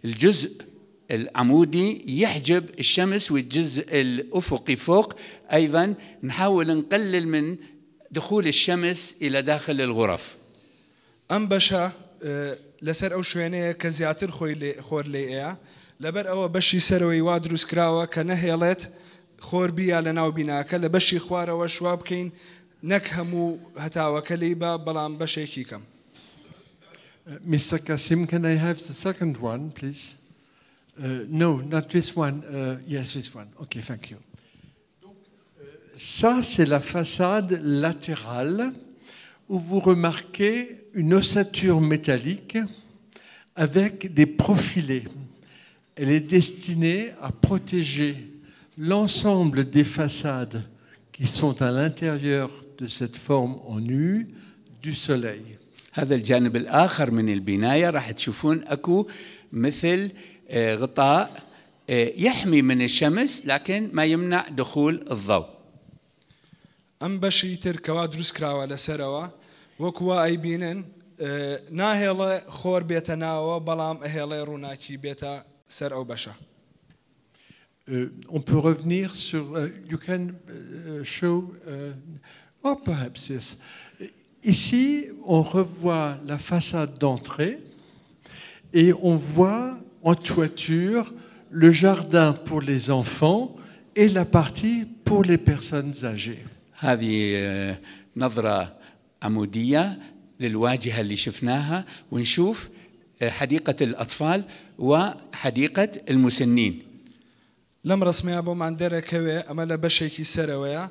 [SPEAKER 3] الجزء العمودي يحجب الشمس، والجزء الأفقي فوق أيضا نحاول نقلل من دخول الشمس إلى داخل الغرف.
[SPEAKER 5] ئەم بەشە لەسەر ئەو شوێنەیە کە زیاتر خۆر لێیە لەبەر ئەوە بەشی سەرەوەی وا دروست کراوە کە نەهێڵێت خۆر بیا لە ناو بیناکە لە بەشی خوارەوە شوا بکەین نەک هەموو هەتاوەکە لێی بە بەڵام بەشێکی کەم.
[SPEAKER 4] Mr. Kassim, can I have the second one, please? No, not this one. Yes, this one. Okay, thank you. Donc, ça, c'est la façade latérale où vous remarquez une ossature métallique avec des profilés. Elle est destinée à protéger l'ensemble des façades qui sont à l'intérieur de cette forme en U du soleil.
[SPEAKER 3] هذا الجانب الآخر من البناية راح تشوفون أكو مثل غطاء يحمي من الشمس لكن ما يمنع دخول الضوء.
[SPEAKER 5] ئەم بەشی تر کەوا دروست کراوە لەسەرەوە وەکووا ئەیبینن ناهێڵە خۆر بێتە ناوە بەڵام ئەهێڵێ ڕووناکی بێتە سەر ئەو بەشە.
[SPEAKER 4] On peut revenir sur. You can show. Oh, perhaps yes. Ici, on revoit la façade d'entrée et on voit en toiture le jardin pour les enfants et la partie pour les personnes âgées.
[SPEAKER 3] هذه نظرة عمودية للواجهة اللي شفناها، ونشوف حديقة الأطفال وحديقة المسنين.
[SPEAKER 5] لەم ڕسمیا بۆمان دەرەکەوێ ئەمە لە بەشێکی سەرەوەیە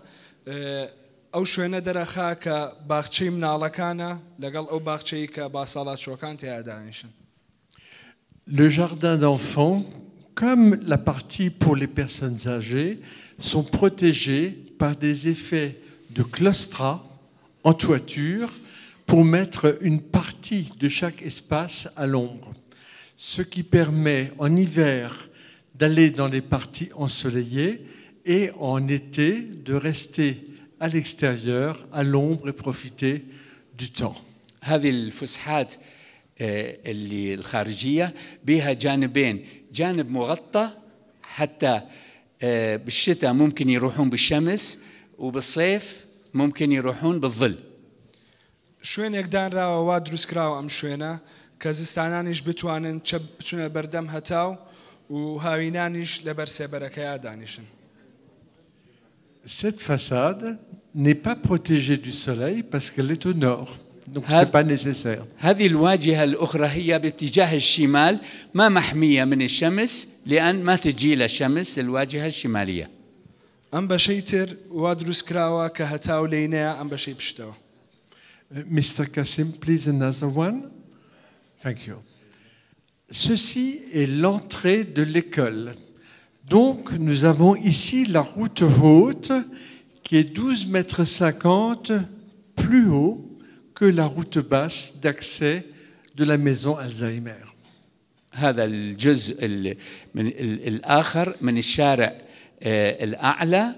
[SPEAKER 5] ئەو شوێنە دەرەخا کە باخچەی مناڵەکانە لەگەڵ ئەو باخچەی کە با ساڵات شۆکان تێدا دانیشن.
[SPEAKER 4] Le jardin d'enfants, comme la partie pour les personnes âgées, sont protégés par des effets de claustras en toiture pour mettre une partie de chaque espace à l'ombre, ce qui permet en hiver d'aller dans les parties ensoleillées et en été de rester à l'extérieur, à l'ombre et profiter du temps.
[SPEAKER 3] هذه الفسحات اللي الخارجية بها جانبين، جانب مغطى حتى بالشتاء ممكن يروحون بالشمس وبالصيف ممكن يروحون بالظل.
[SPEAKER 5] شوێنێک دانراوە وا دروست کراوە ئەم شوێنە کە زستانانیش بتوانن بچونە بەردەم هەتاو و هاوینانیش لەبەر سێبەرەکەیە دانیشن.
[SPEAKER 4] Cette façade n'est pas protégée du soleil parce qu'elle est au nord. Donc ce n'est pas nécessaire.
[SPEAKER 3] هذه الواجهة الأخرى هي باتجاه الشمال، ما محمية من الشمس لأن ما تجي لها الشمس الواجهة الشمالية.
[SPEAKER 5] ئەم بەشەی تر وا دروست کراوە کە هەتاو لێینەیە ئەم بەشەی پشتەوە.
[SPEAKER 4] Mr. Kassim, please another one. Thank you. Ceci est l'entrée de l'école. Donc nous avons ici la route haute qui est 12,50 mètres plus haut que la route basse d'accès de la maison Alzheimer.
[SPEAKER 3] هذا الجزء الآخر من الشارع الأعلى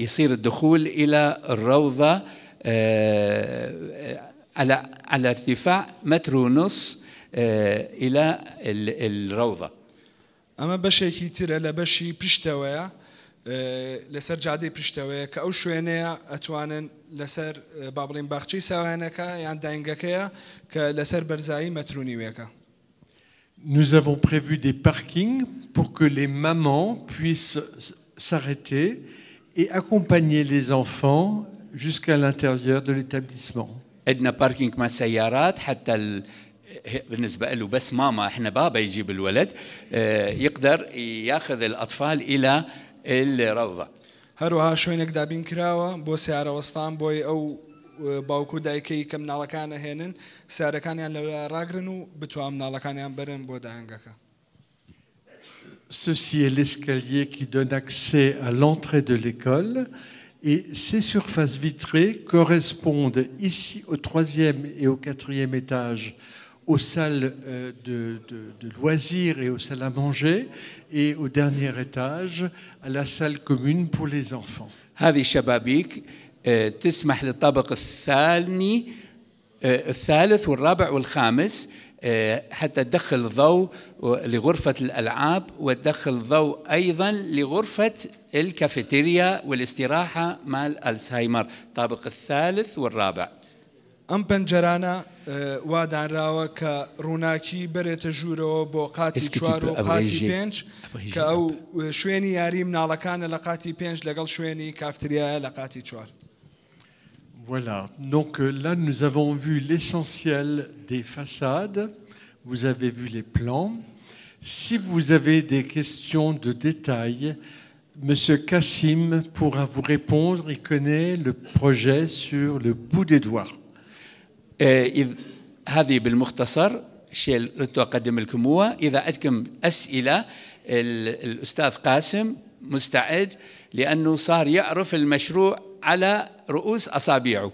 [SPEAKER 3] يصير الدخول إلى الروضة على ارتفاع 1.5 متر إلى الروضة.
[SPEAKER 5] ئەمە بەشێکی ترە لە بەشی پشتەوەیە لەسەر جادەی پشتەوەیە کە ئەو شوێنەیە ئەتوانن لەسەر با بڵێن باخچەی ساوانەکە یان داینگەکەیە کە لەسەر بەرزایی مەتر و نیوەکە.
[SPEAKER 4] Nous avons prévu des parkings pour que les mamans puissent s'arrêter et accompagner les enfants jusqu'à l'intérieur de l'établissement.
[SPEAKER 3] عندنا باركينج مع السيارات حتى بالنسبة له بس ماما احنا بابا يجيب الولد يقدر ياخذ الأطفال إلى الروضة.
[SPEAKER 5] هەروەها شوێنێک دابین کراوە بۆ سیارەوەستان بۆی ئەو باوکو دایکەی کە مناڵەکانە هێنن سیارەکانیان لەولا ڕاگرن و بتوان مناڵەکانیان بەرن بۆ داهەنگەکە.
[SPEAKER 4] Ceci est l'escalier qui donne accès à l'entrée de l'école et ces surfaces vitrées correspondent ici au 3e et au 4e étage aux salles de loisirs et aux salles à manger et au dernier étage à la salle commune pour les enfants.
[SPEAKER 3] هذه الشبابيك تسمح للطابق الثالث والرابع والخامس حتى تدخل ضوء لغرفة الألعاب وتدخل ضوء أيضا لغرفة الكافيتيريا والاستراحة مع الألزهايمر الطابق الثالث والرابع.
[SPEAKER 5] ئەم پەنجەرانە وادانراوە کە ڕووناکی بەرێتە ژوورەوە بۆ قاتی 4 و قاتی 5 کە ئەو شوێنی یاری مناڵەکانە لە قاتی 5 لەگەڵ شوێنی کافتریایە لە قاتی 4.
[SPEAKER 4] Voilà, donc là nous avons vu l'essentiel des façades, vous avez vu les plans. Si vous avez des questions de détail, Monsieur Kassim pourra vous répondre, il connaît le projet sur le bout des doigts.
[SPEAKER 3] هذه بالمختصر الشيء اللي أقدم لكم هو إذا عندكم أسئلة الأستاذ قاسم مستعد لأنه صار يعرف المشروع على رؤوس أصابعه.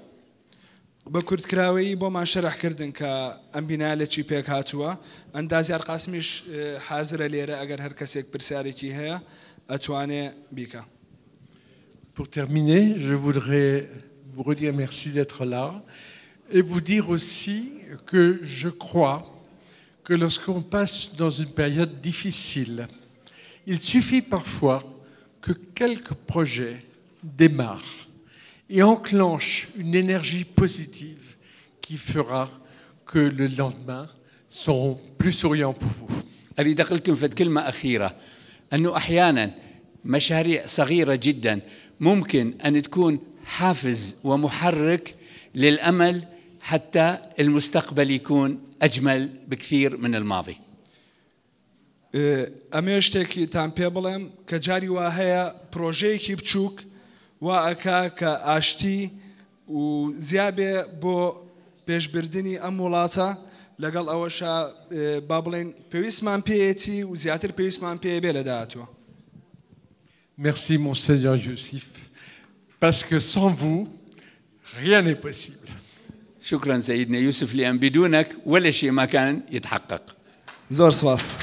[SPEAKER 5] بە کوردکراوەی بۆمان شەرحکردن کە ئەم بینایە لە چی پێک هاتووە ئەندازیار قاسمیش حازرە لێرە ئەگەر هەر کەسێک پرسیارێکی هەیە ئەتوانێ بیکە.
[SPEAKER 4] Pour terminer, je voudrais vous redire merci d'être là et vous dire aussi que je crois que lorsqu'on passe dans une période difficile, il suffit parfois que quelques projets démarrent et enclenchent une énergie positive qui fera que le lendemain seront plus souriants pour vous.
[SPEAKER 3] أريد أقول لكم في كلمة أخيرة أنه أحيانا مشاريع صغيرة جدا ممكن أن تكون حافز ومحرك للأمل حتى المستقبل يكون أجمل بكثير من الماضي.
[SPEAKER 5] ئەمێ شتێکی تان پێ بڵێم کە جاری وا هەیە پرۆژەیەکی بچووک وا ئەکا کە ئاشتی و زیابێ بۆ پێشبردننی ئەم وڵاتە لەگەڵ ئەوەشە با بڵێن پێویستمان پێیەتی و زیاتر پێویستمان پێ بێ لە داهاتوە.
[SPEAKER 4] Merci Monseigneur Youssif, parce que sans vous, rien n'est possible.
[SPEAKER 3] شكرا سيدنا يوسف لأن بدونك ولا شيء ما كان يتحقق.
[SPEAKER 5] زور سواس.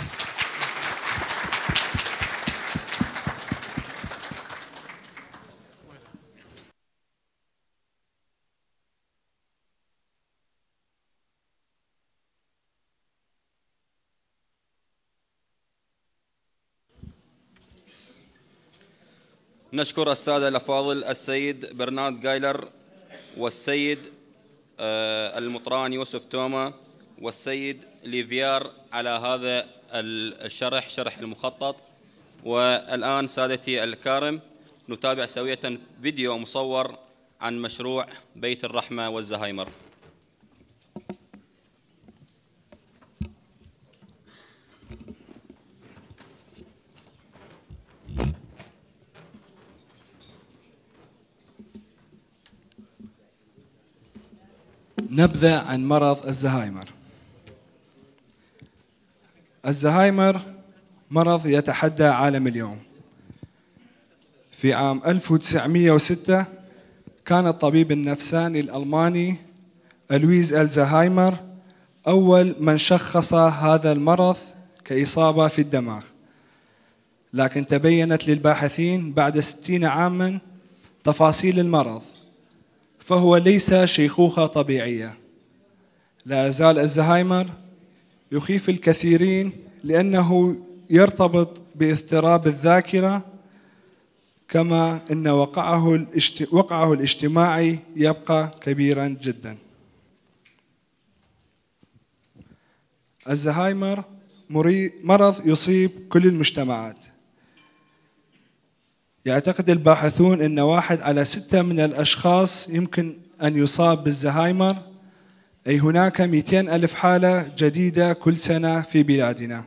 [SPEAKER 1] نشكر السادة الأفاضل السيد برنارد جايلر والسيد المطران يوسف توما والسيد ليفيار على هذا الشرح شرح المخطط. والآن سادتي الكارم نتابع سوية فيديو مصور عن مشروع بيت الرحمة والزهايمر.
[SPEAKER 5] نبذة عن مرض الزهايمر. الزهايمر مرض يتحدى عالم اليوم. في عام 1906 كان الطبيب النفساني الألماني ألويز الزهايمر أول من شخص هذا المرض كإصابة في الدماغ، لكن تبينت للباحثين بعد 60 عاما تفاصيل المرض، فهو ليس شيخوخة طبيعية. لا يزال الزهايمر يخيف الكثيرين لأنه يرتبط باضطراب الذاكرة، كما أن وقعه الاجتماعي يبقى كبيرا جدا. الزهايمر مرض يصيب كل المجتمعات. يعتقد الباحثون أن 1 على 6 من الأشخاص يمكن أن يصاب بالزهايمر، أي هناك 200 ألف حالة جديدة كل سنة في بلادنا.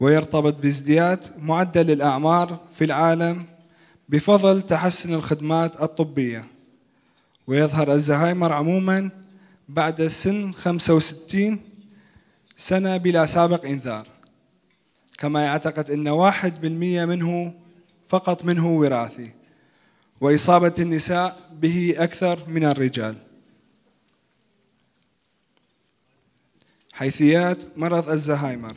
[SPEAKER 5] ويرتبط بازدياد معدل الأعمار في العالم بفضل تحسن الخدمات الطبية. ويظهر الزهايمر عموما بعد سن 65 سنة بلا سابق إنذار. كما يعتقد أن 1% منه فقط منه وراثي، وإصابة النساء به أكثر من الرجال. حيثيات مرض الزهايمر: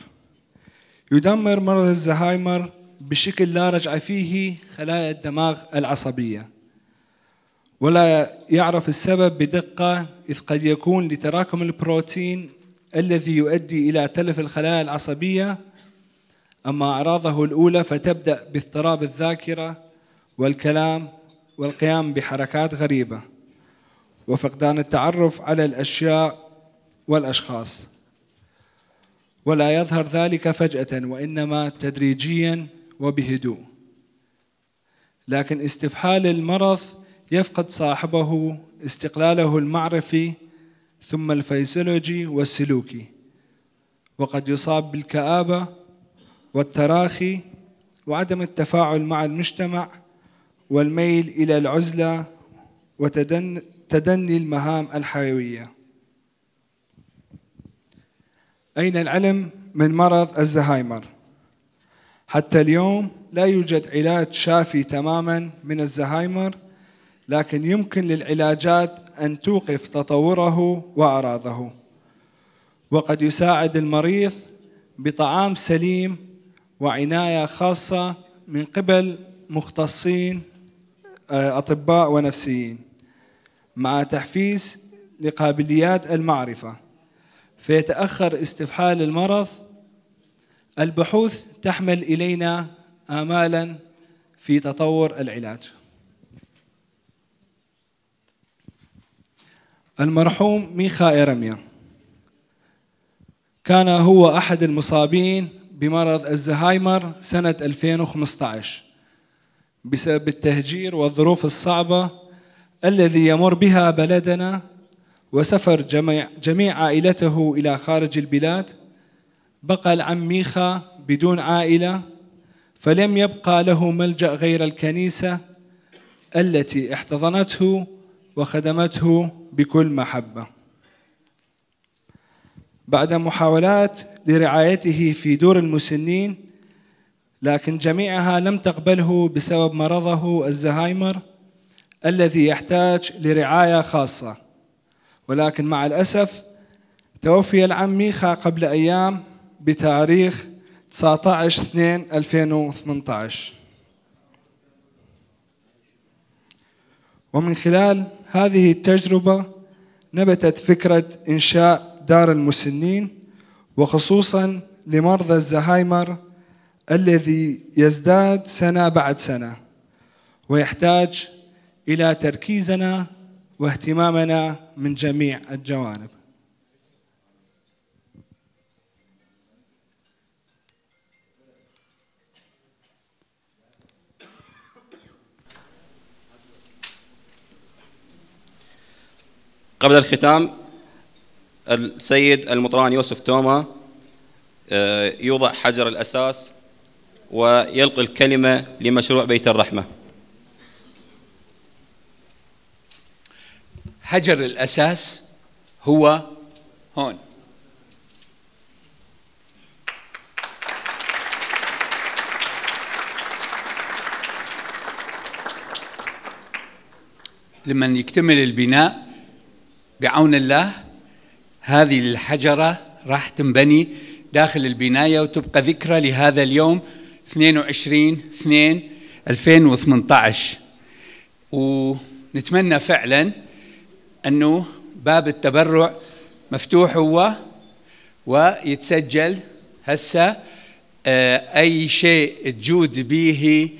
[SPEAKER 5] يدمر مرض الزهايمر بشكل لا رجع فيه خلايا الدماغ العصبية، ولا يعرف السبب بدقة، إذ قد يكون لتراكم البروتين الذي يؤدي إلى تلف الخلايا العصبية. أما أعراضه الأولى فتبدأ باضطراب الذاكرة والكلام والقيام بحركات غريبة وفقدان التعرف على الأشياء والأشخاص، ولا يظهر ذلك فجأة وإنما تدريجيا وبهدوء. لكن استفحال المرض يفقد صاحبه استقلاله المعرفي ثم الفيزيولوجي والسلوكي، وقد يصاب بالكآبة والتراخي وعدم التفاعل مع المجتمع والميل إلى العزلة وتدني المهام الحيوية. أين العلم من مرض الزهايمر؟ حتى اليوم لا يوجد علاج شافي تماما من الزهايمر، لكن يمكن للعلاجات أن توقف تطوره وأعراضه. وقد يساعد المريض بطعام سليم وعناية خاصة من قبل مختصين أطباء ونفسيين، مع تحفيز لقابليات المعرفة، فيتأخر استفحال المرض. البحوث تحمل إلينا آمالا في تطور العلاج. المرحوم ميخا إيرميا كان هو أحد المصابين بمرض الزهايمر سنة 2015 بسبب التهجير والظروف الصعبة الذي يمر بها بلدنا، وسفر جميع عائلته إلى خارج البلاد. بقى العم ميخا بدون عائلة، فلم يبقى له ملجأ غير الكنيسة التي احتضنته وخدمته بكل محبة. بعد محاولات لرعايته في دور المسنين، لكن جميعها لم تقبله بسبب مرضه الزهايمر الذي يحتاج لرعاية خاصة. ولكن مع الأسف توفي العم ميخا قبل أيام بتاريخ 19/2/2018. ومن خلال هذه التجربة نبتت فكرة إنشاء دار المسنين، وخصوصا لمرضى الزهايمر الذي يزداد سنة بعد سنة، ويحتاج إلى تركيزنا واهتمامنا من جميع الجوانب.
[SPEAKER 1] قبل الختام السيد المطران يوسف توما يوضع حجر الأساس ويلقي الكلمة لمشروع بيت الرحمة.
[SPEAKER 3] حجر الأساس هو هون. لمن يكتمل البناء بعون الله، هذه الحجرة راح تنبني داخل البناية وتبقى ذكرى لهذا اليوم 22/2/2018. ونتمنى فعلا أنه باب التبرع مفتوح هو، ويتسجل هسه أي شيء تجود به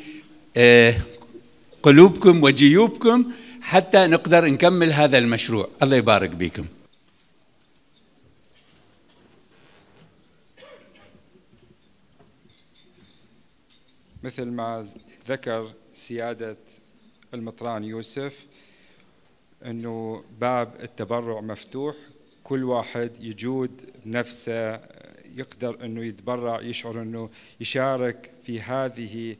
[SPEAKER 3] قلوبكم وجيوبكم حتى نقدر نكمل هذا المشروع. الله يبارك بكم.
[SPEAKER 2] مثل ما ذكر سيادة المطران يوسف أنه باب التبرع مفتوح، كل واحد يجود نفسه يقدر أنه يتبرع، يشعر أنه يشارك في هذه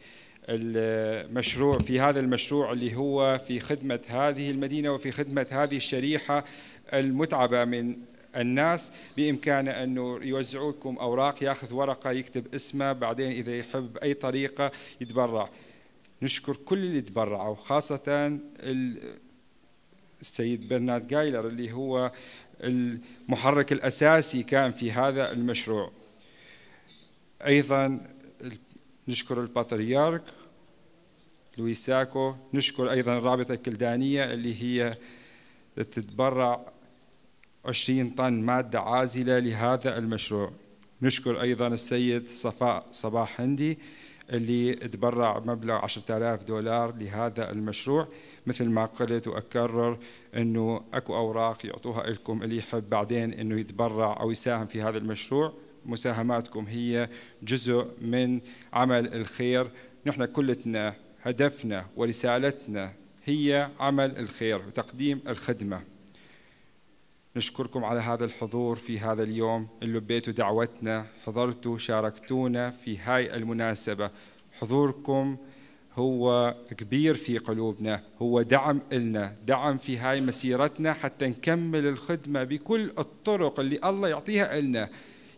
[SPEAKER 2] المشروع، في هذا المشروع اللي هو في خدمة هذه المدينة وفي خدمة هذه الشريحة المتعبة من الناس. بإمكانه أنه يوزعوا لكم أوراق، يأخذ ورقة يكتب اسمه، بعدين إذا يحب بأي طريقة يتبرع. نشكر كل اللي تبرعوا، خاصة السيد برنارد جايلر اللي هو المحرك الأساسي كان في هذا المشروع. أيضا نشكر البطريرك لويساكو، نشكر أيضا الرابطة الكلدانية اللي هي تتبرع 20 طن مادة عازلة لهذا المشروع. نشكر أيضا السيد صفاء صباح هندي اللي تبرع مبلغ $10,000 لهذا المشروع. مثل ما قلت وأكرر أنه أكو أوراق يعطوها لكم اللي يحب بعدين أنه يتبرع أو يساهم في هذا المشروع. مساهماتكم هي جزء من عمل الخير. نحن كلتنا هدفنا ورسالتنا هي عمل الخير وتقديم الخدمة. نشكركم على هذا الحضور في هذا اليوم، اللي لبيتوا دعوتنا، حضرتوا، شاركتونا في هاي المناسبة. حضوركم هو كبير في قلوبنا، هو دعم إلنا، دعم في هاي مسيرتنا حتى نكمل الخدمة بكل الطرق اللي الله يعطيها إلنا.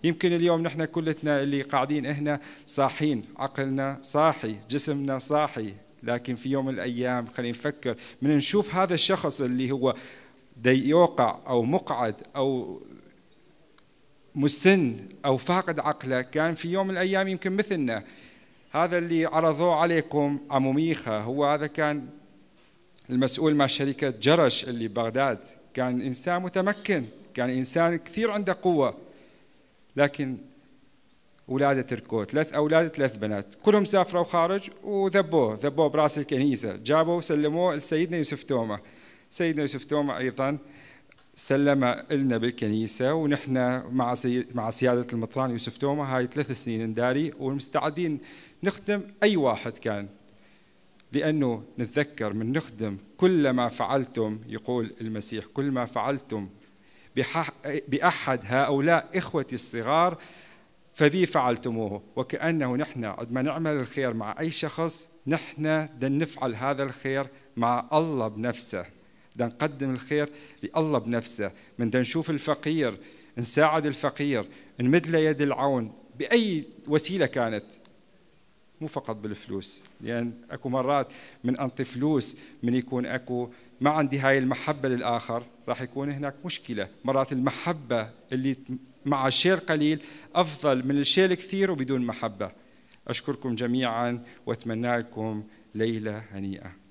[SPEAKER 2] يمكن اليوم نحن كلتنا اللي قاعدين هنا صاحين، عقلنا صاحي، جسمنا صاحي، لكن في يوم من الأيام خلينا نفكر من نشوف هذا الشخص اللي هو يوقع أو مقعد أو مسن أو فاقد عقله، كان في يوم من الأيام يمكن مثلنا. هذا اللي عرضوه عليكم عمو ميخا، هو هذا كان المسؤول مع شركة جرش اللي ببغداد، كان إنسان متمكن، كان إنسان كثير عنده قوة، لكن أولاده تركوه، 3 أولاد 3 بنات، كلهم سافروا خارج وذبوه براس الكنيسة، جابوه وسلموه لسيدنا يوسف توما. سيدنا يوسف توما أيضا سلم لنا بالكنيسة، ونحن مع سيادة المطران يوسف توما هاي 3 سنين نداري ومستعدين نخدم أي واحد كان، لأنه نتذكر من نخدم كل ما فعلتم، يقول المسيح، كل ما فعلتم بأحد هؤلاء إخوتي الصغار فبي فعلتموه. وكأنه نحن عندما نعمل الخير مع أي شخص، نحن بدنا نفعل هذا الخير مع الله بنفسه، بدنا نقدم الخير لله بنفسه. بدنا نشوف الفقير، نساعد الفقير، نمد له يد العون بأي وسيلة كانت، مو فقط بالفلوس، لأن أكو مرات من أنطي فلوس من يكون أكو ما عندي هاي المحبة للآخر، راح يكون هناك مشكلة. مرات المحبة اللي مع الشيء القليل أفضل من الشيء الكثير وبدون محبة. أشكركم جميعا وأتمنى لكم ليلة هنيئة.